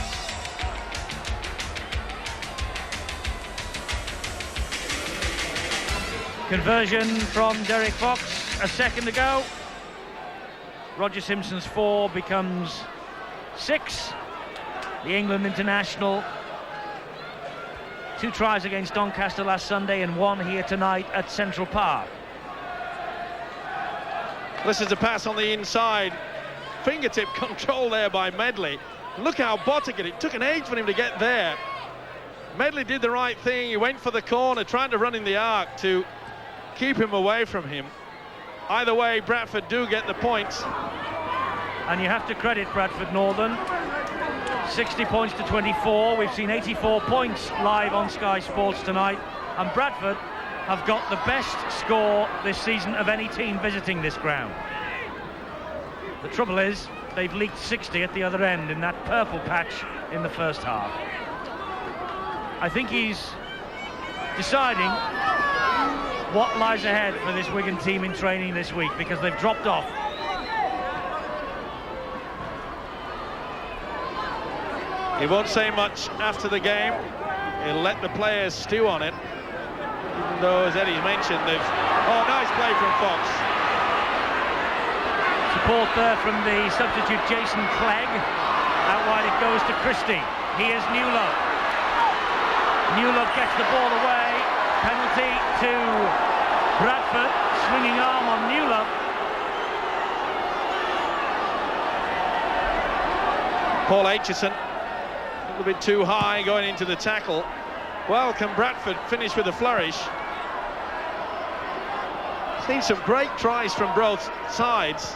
Speaker 3: Conversion from Derek Fox a second ago. Roger Simpson's 4 becomes 6. The England international. 2 tries against Doncaster last Sunday and 1 here tonight at Central Park.
Speaker 4: This is a pass on the inside. Fingertip control there by Medley. Look how Botica, it took an age for him to get there. Medley did the right thing. He went for the corner, trying to run in the arc to keep him away from him. Either way, Bradford do get the points.
Speaker 3: And you have to credit Bradford Northern. 60 points to 24. We've seen 84 points live on Sky Sports tonight. And Bradford have got the best score this season of any team visiting this ground. The trouble is, they've leaked 60 at the other end in that purple patch in the first half. I think he's deciding what lies ahead for this Wigan team in training this week, because they've dropped off.
Speaker 4: He won't say much after the game. He'll let the players stew on it. Even though, as Eddie mentioned, they've... Oh, nice play from Fox.
Speaker 3: Support there from the substitute Jason Clegg. Out wide it goes to Christie. Here's Newlove. Newlove gets the ball away. Penalty to Bradford. Swinging arm on Newlove.
Speaker 4: Paul Aitchison, a little bit too high going into the tackle. Well, can Bradford finish with a flourish? Seen some great tries from both sides.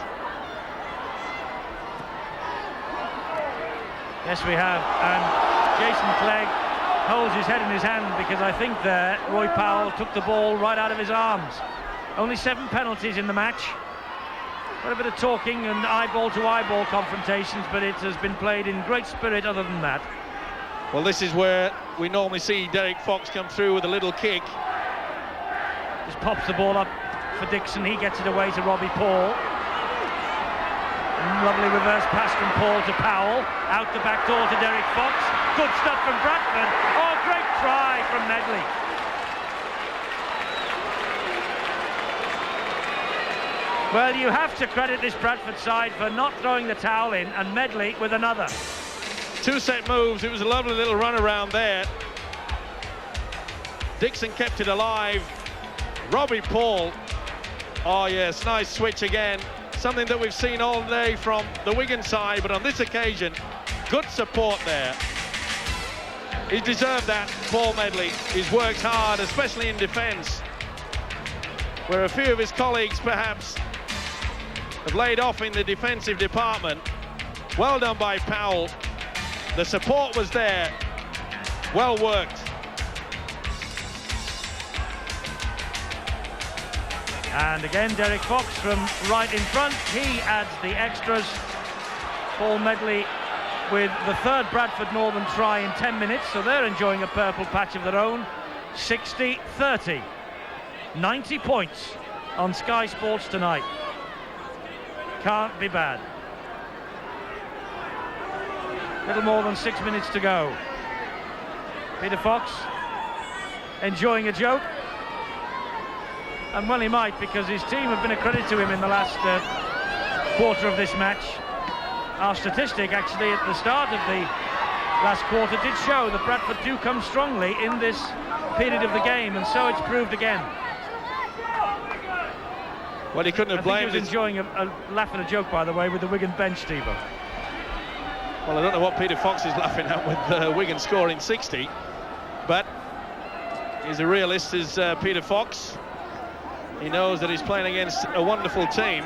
Speaker 3: Yes, we have. And Jason Clegg holds his head in his hand, because I think there Roy Powell took the ball right out of his arms. Only 7 penalties in the match. Quite a bit of talking and eyeball-to-eyeball confrontations, but it has been played in great spirit other than that.
Speaker 4: Well, this is where we normally see Derek Fox come through with a little kick.
Speaker 3: Just pops the ball up for Dixon. He gets it away to Robbie Paul. Lovely reverse pass from Paul to Powell. Out the back door to Derek Fox. Good stuff from Bradford. Oh, great try from Medley. Well, you have to credit this Bradford side for not throwing the towel in, and Medley with another.
Speaker 4: 2 set moves. It was a lovely little run around there. Dixon kept it alive. Robbie Paul. Oh yes, nice switch again. Something that we've seen all day from the Wigan side, but on this occasion, good support there. He deserved that, Paul Medley. He's worked hard, especially in defence, where a few of his colleagues perhaps have laid off in the defensive department. Well done by Powell. The support was there. Well worked.
Speaker 3: And again, Derek Fox from right in front. He adds the extras. Paul Medley with the third Bradford Northern try in 10 minutes, so they're enjoying a purple patch of their own. 60-30. 90 points on Sky Sports tonight. Can't be bad. Little more than 6 minutes to go. Peter Fox enjoying a joke. And well, he might, because his team have been a credit to him in the last quarter of this match. Our statistic, actually, at the start of the last quarter did show that Bradford do come strongly in this period of the game, and so it's proved again.
Speaker 4: Well, he couldn't have blamed
Speaker 3: he was enjoying a laugh and a joke, by the way, with the Wigan bench, Steve.
Speaker 4: Well, I don't know what Peter Fox is laughing at with Wigan scoring 60, but he's a realist, is Peter Fox. He knows that he's playing against a wonderful team.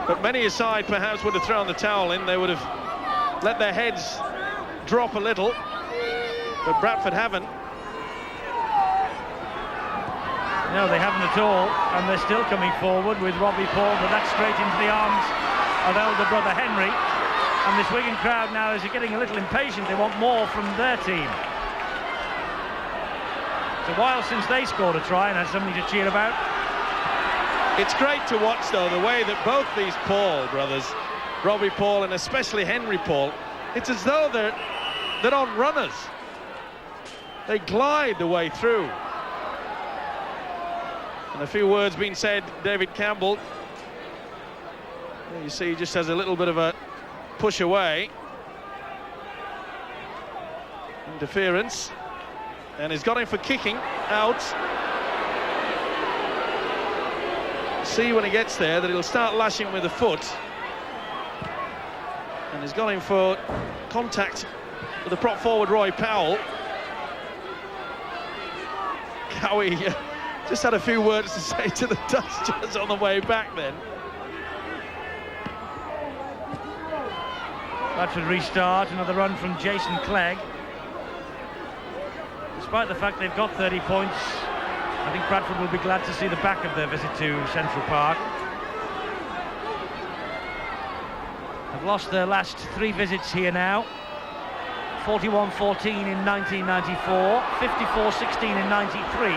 Speaker 4: But many a side perhaps would have thrown the towel in. They would have let their heads drop a little. But Bradford haven't.
Speaker 3: No, they haven't at all. And they're still coming forward with Robbie Paul, but that's straight into the arms of elder brother Henry. And this Wigan crowd now is getting a little impatient. They want more from their team. It's a while since they scored a try and had something to cheer about.
Speaker 4: It's great to watch, though, the way that both these Paul brothers, Robbie Paul and especially Henry Paul, it's as though they're on runners. They glide the way through. And a few words being said, David Campbell. You see, he just has a little bit of a push away. Interference. And he's got him for kicking out. See when he gets there that he'll start lashing with the foot. And he's got him for contact with the prop forward Roy Powell. Cowie just had a few words to say to the Dusters on the way back then.
Speaker 3: Bradford restart, another run from Jason Clegg. Despite the fact they've got 30 points, I think Bradford will be glad to see the back of their visit to Central Park. They've lost their last 3 visits here now. 41-14 in 1994, 54-16 in 93,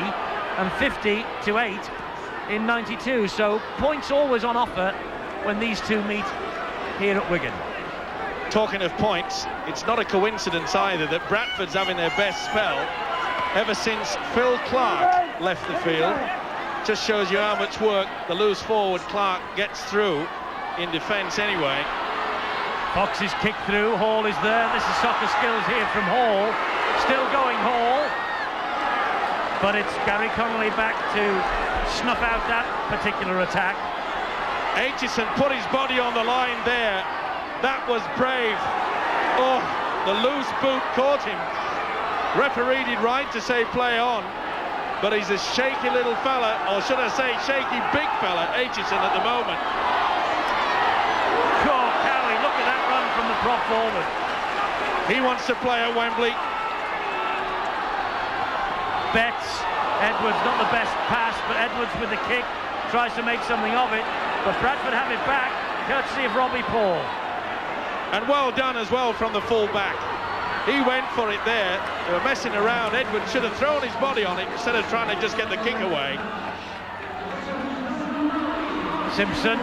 Speaker 3: and 50-8 in 92. So points always on offer when these two meet here at Wigan.
Speaker 4: Talking of points, it's not a coincidence either that Bradford's having their best spell ever since Phil Clark left the field. Just shows you how much work the loose forward Clark gets through in defence anyway.
Speaker 3: Fox is kicked through, Hall is there. This is soccer skills here from Hall. Still going Hall. But it's Gary Connolly back to snuff out that particular attack.
Speaker 4: Aitchison put his body on the line there. That was brave. Oh, the loose boot caught him. Referee did right to say play on, but he's a shaky little fella, or should I say shaky big fella, Aitchison at the moment.
Speaker 3: Oh, Cowie, look at that run from the prop forward.
Speaker 4: He wants to play at Wembley.
Speaker 3: Betts, Edwards, not the best pass, but Edwards with the kick tries to make something of it, but Bradford have it back, courtesy of Robbie Paul.
Speaker 4: And well done as well from the full-back. He went for it there. They were messing around. Edwards should have thrown his body on it instead of trying to just get the kick away.
Speaker 3: Simpson.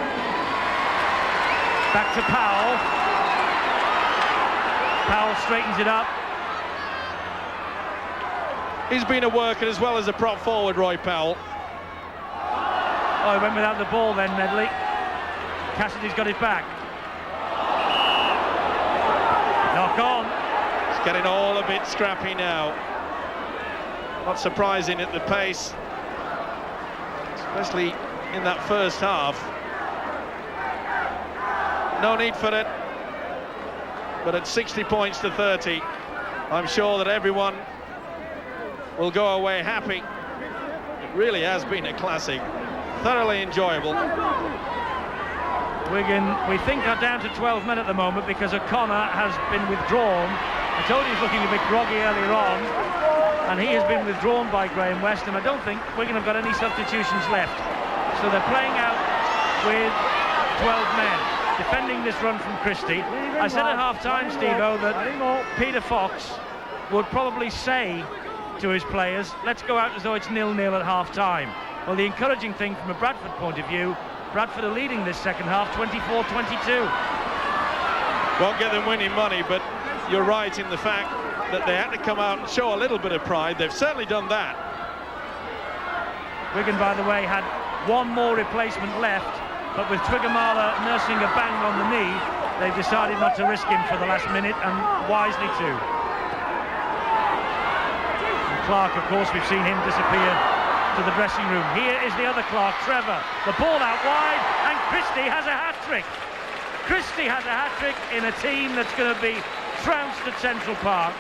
Speaker 3: Back to Powell. Powell straightens it up.
Speaker 4: He's been a worker as well as a prop forward, Roy Powell.
Speaker 3: Oh, he went without the ball then, Medley. Cassidy's got it back. Knock on.
Speaker 4: It's getting all a bit scrappy now. Not surprising at the pace, especially in that first half. No need for it. But at 60 points to 30, I'm sure that everyone will go away happy. It really has been a classic, thoroughly enjoyable.
Speaker 3: Wigan, we think, are down to 12 men at the moment because O'Connor has been withdrawn. I told you he was looking a bit groggy earlier on, and he has been withdrawn by Graham West, and I don't think Wigan have got any substitutions left. So they're playing out with 12 men, defending this run from Christie. I said at half-time, Steve-O, that Peter Fox would probably say to his players, let's go out as though it's 0-0 at half-time. Well, the encouraging thing from a Bradford point of view, Bradford are leading this second half 24-22.
Speaker 4: Won't get them winning money, but you're right in the fact that they had to come out and show a little bit of pride. They've certainly done that.
Speaker 3: Wigan, by the way, had one more replacement left, but with Twigamala nursing a bang on the knee, they've decided not to risk him for the last minute, and wisely too. And Clark, of course, we've seen him disappear to the dressing room. Here is the other Clark, Trevor. The ball out wide, and Christie has a hat-trick. Christie has a hat-trick in a team that's going to be trounced at Central Park.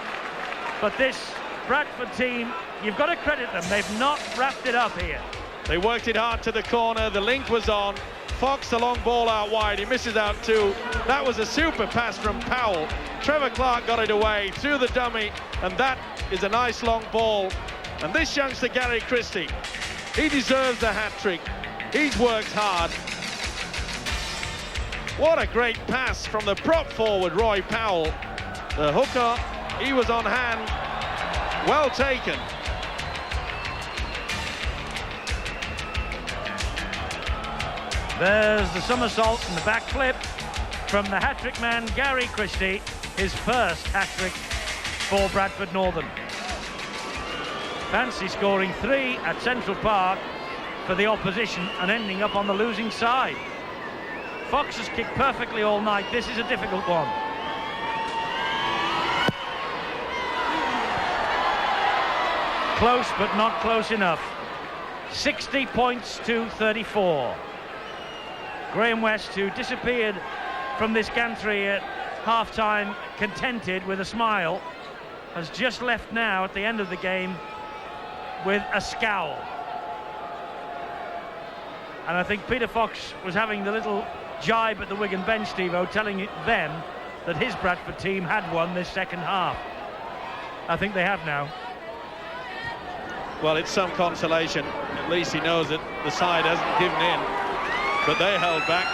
Speaker 3: But this Bradford team, you've got to credit them. They've not wrapped it up here.
Speaker 4: They worked it hard to the corner. The link was on. Fox, the long ball out wide. He misses out too. That was a super pass from Powell. Trevor Clark got it away through the dummy, and that is a nice long ball. And this youngster, Gary Christie, he deserves a hat-trick. He's worked hard. What a great pass from the prop forward, Roy Powell. The hooker, he was on hand. Well taken.
Speaker 3: There's the somersault and the backflip from the hat-trick man, Gary Christie. His first hat-trick for Bradford Northern. Fancy scoring 3 at Central Park for the opposition and ending up on the losing side. Fox has kicked perfectly all night. This is a difficult one. Close, but not close enough. 60 points to 34. Graham West, who disappeared from this gantry at half-time contented with a smile, has just left now at the end of the game with a scowl. And I think Peter Fox was having the little jibe at the Wigan bench, Steve-O, telling them that his Bradford team had won this second half. I think they have now.
Speaker 4: Well, it's some consolation. At least he knows that the side hasn't given in, but they held back.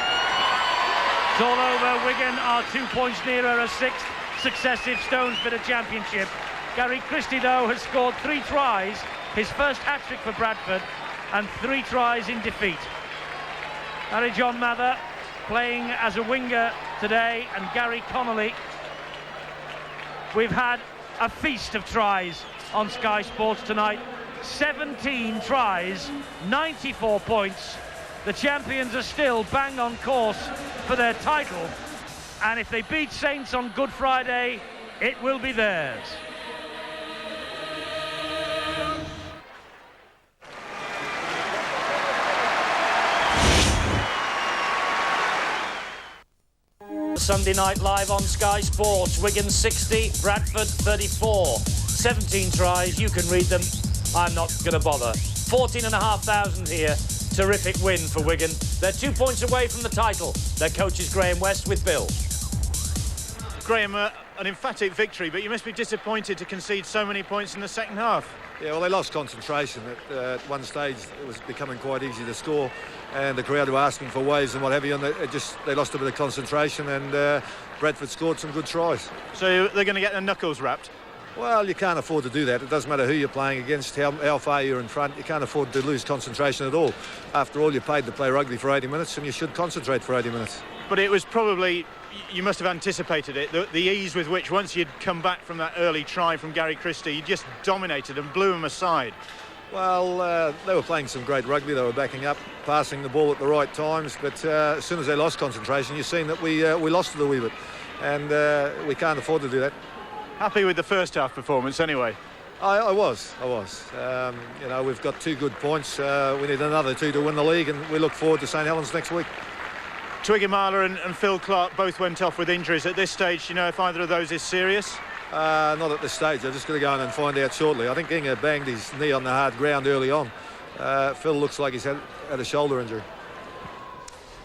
Speaker 3: It's all over. Wigan are 2 points nearer a 6th successive Stonesfitter championship. Gary Christie, though, has scored 3 tries, his first hat-trick for Bradford, and 3 tries in defeat. Harry John Mather playing as a winger today, and Gary Connolly. We've had a feast of tries on Sky Sports tonight. 17 tries, 94 points. The champions are still bang on course for their title, and if they beat Saints on Good Friday, it will be theirs. Sunday night live on Sky Sports. Wigan 60, Bradford 34. 17 tries, you can read them. I'm not going to bother. 14,500 here. Terrific win for Wigan. They're 2 points away from the title. Their coach is Graham West with Bill.
Speaker 1: Graham, an emphatic victory, but you must be disappointed to concede so many points in the second half.
Speaker 2: Yeah, well, they lost concentration. At one stage, it was becoming quite easy to score, and the crowd were asking for waves and what have you, and they lost a bit of concentration, and Bradford scored some good tries.
Speaker 1: So they're going to get their knuckles wrapped?
Speaker 2: Well, you can't afford to do that. It doesn't matter who you're playing against, how far you're in front. You can't afford to lose concentration at all. After all, you're paid to play rugby for 80 minutes, and you should concentrate for 80 minutes.
Speaker 1: But it was probably, you must have anticipated it, the ease with which, once you'd come back from that early try from Gary Christie, you just dominated and blew them aside.
Speaker 2: Well, they were playing some great rugby. They were backing up, passing the ball at the right times, but as soon as they lost concentration, you've seen that we lost it a wee bit, and we can't afford to do that.
Speaker 1: Happy with the first half performance anyway?
Speaker 2: I was. You know, we've got 2 good points. We need another 2 to win the league, and we look forward to St Helens next week.
Speaker 1: Twigamala and Phil Clark both went off with injuries. At this stage, do you know if either of those is serious?
Speaker 2: Not at this stage. I'm just going to go in and find out shortly. I think Inga banged his knee on the hard ground early on. Phil looks like he's had a shoulder injury.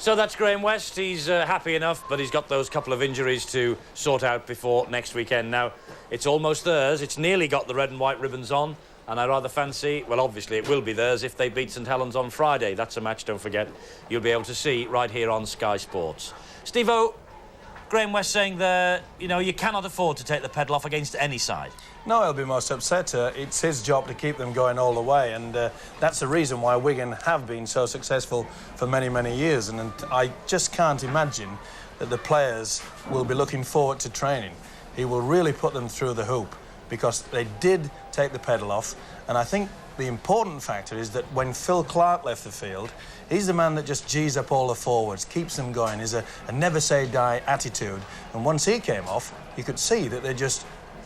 Speaker 3: So that's Graham West. He's happy enough, but he's got those couple of injuries to sort out before next weekend. Now, it's almost theirs. It's nearly got the red and white ribbons on, and I rather fancy, well, obviously it will be theirs if they beat St Helens on Friday. That's a match, don't forget, you'll be able to see right here on Sky Sports. Steve-O, Graham West saying there, you know, you cannot afford to take the pedal off against any side.
Speaker 8: No, he'll be most upset. It's his job to keep them going all the way, and that's the reason why Wigan have been so successful for many, many years. And I just can't imagine that the players will be looking forward to training. He will really put them through the hoop because they did take the pedal off. And I think the important factor is that when Phil Clark left the field, he's the man that just G's up all the forwards, keeps them going. He's a never-say-die attitude. And once he came off, you could see that they just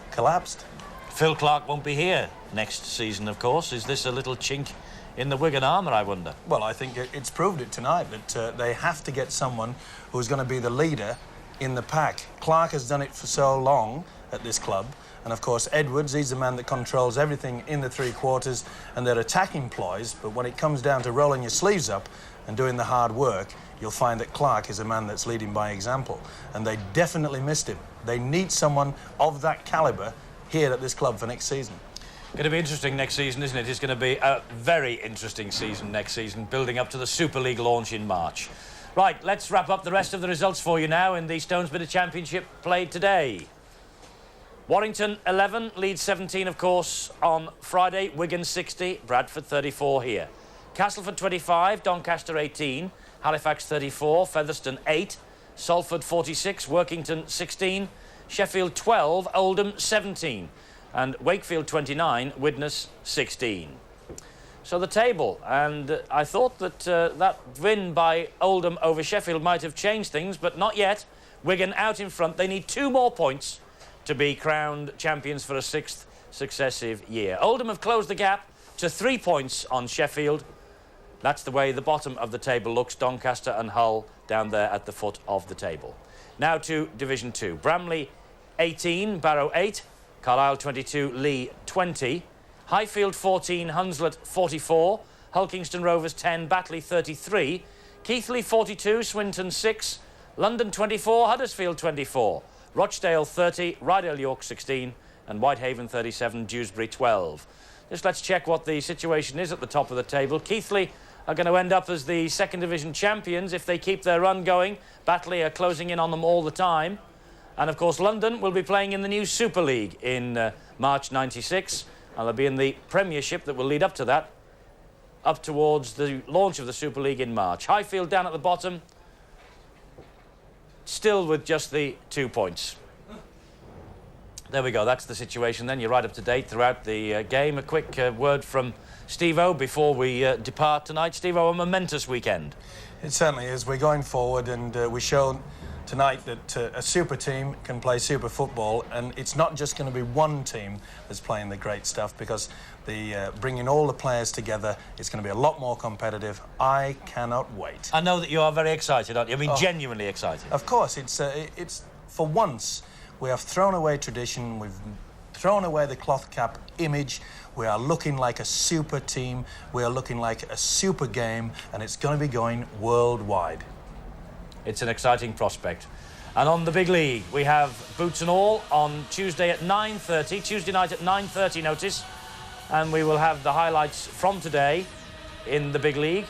Speaker 8: collapsed.
Speaker 3: Phil Clark won't be here next season, of course. Is this a little chink in the Wigan armour, I wonder?
Speaker 8: Well, I think it's proved it tonight that they have to get someone who's going to be the leader in the pack. Clark has done it for so long at this club. And, of course, Edwards, he's the man that controls everything in the three quarters and their attacking ploys. But when it comes down to rolling your sleeves up and doing the hard work, you'll find that Clark is a man that's leading by example. And they definitely missed him. They need someone of that calibre here at this club for next season.
Speaker 3: Going to be interesting next season, isn't it? It's going to be a very interesting season next season, building up to the Super League launch in March. Right, let's wrap up the rest of the results for you now in the Stonesbitter Championship played today. Warrington 11, Leeds 17, of course, on Friday. Wigan 60, Bradford 34 here. Castleford 25, Doncaster 18, Halifax 34, Featherstone 8, Salford 46, Workington 16, Sheffield 12, Oldham 17, and Wakefield 29, Widnes 16. So the table, and I thought that that win by Oldham over Sheffield might have changed things, but not yet. Wigan out in front. They need 2 more points to be crowned champions for a 6th successive year. Oldham have closed the gap to 3 points on Sheffield. That's the way the bottom of the table looks. Doncaster and Hull down there at the foot of the table. Now to Division 2. Bramley 18, Barrow 8, Carlisle 22, Lee 20, Highfield 14, Hunslet 44, Hull Kingston Rovers 10, Batley 33, Keighley 42, Swinton 6, London 24, Huddersfield 24, Rochdale 30, Rydal York 16, and Whitehaven 37, Dewsbury 12. Just let's check what the situation is at the top of the table. Keighley are going to end up as the 2nd Division champions if they keep their run going. Batley are closing in on them all the time. And, of course, London will be playing in the new Super League in March 96. And they'll be in the Premiership that will lead up to that, up towards the launch of the Super League in March. Highfield down at the bottom, still with just the 2 points. There we go, that's the situation then. You're right up to date throughout the game. A quick word from Steve-O before we depart tonight. Steve-O, a momentous weekend.
Speaker 8: It certainly is. We're going forward, and we showed tonight that a super team can play super football, and it's not just going to be one team that's playing the great stuff, because bringing all the players together, it's going to be a lot more competitive. I cannot wait.
Speaker 3: I know that you are very excited, aren't you? I mean, genuinely excited.
Speaker 8: Of course, it's for once we have thrown away tradition, we've thrown away the cloth cap image. We are looking like a super team, we are looking like a super game, and it's going to be going worldwide.
Speaker 3: It's an exciting prospect. And on the big league, we have boots and all on Tuesday at 9:30, Tuesday night at 9:30 notice, and we will have the highlights from today in the big league.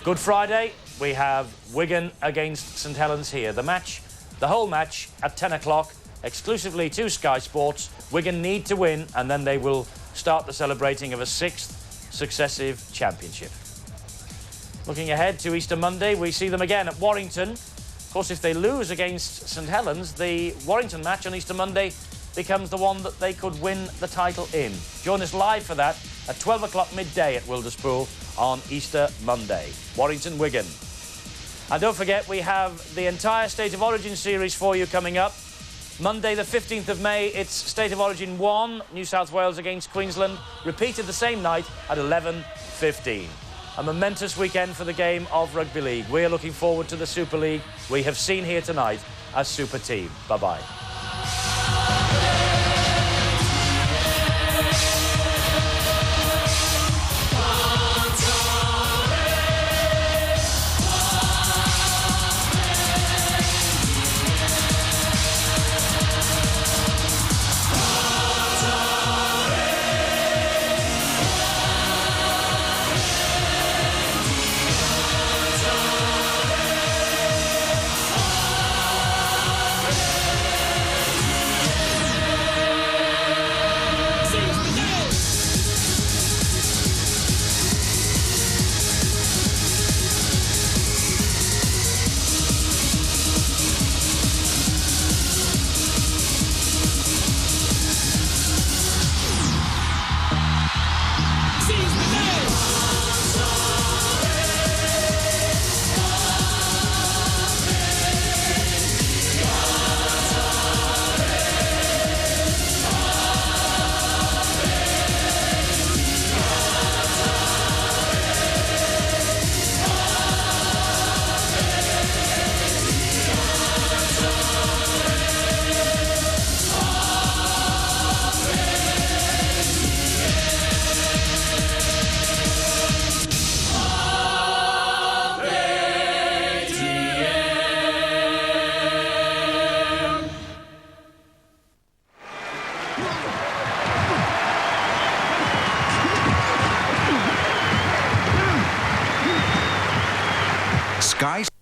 Speaker 3: Good Friday, we have Wigan against St Helens here. The whole match at 10 o'clock, exclusively to Sky Sports. Wigan need to win, and then they will start the celebrating of a 6th successive championship. Looking ahead to Easter Monday, we see them again at Warrington. Of course, if they lose against St Helens, the Warrington match on Easter Monday becomes the one that they could win the title in. Join us live for that at 12 o'clock midday at Wilderspool on Easter Monday. Warrington, Wigan. And don't forget, we have the entire State of Origin series for you coming up. Monday, the 15th of May, it's State of Origin 1, New South Wales against Queensland, repeated the same night at 11:15. A momentous weekend for the game of rugby league. We're looking forward to the Super League we have seen here tonight as Super Team. Bye-bye.
Speaker 5: Guys.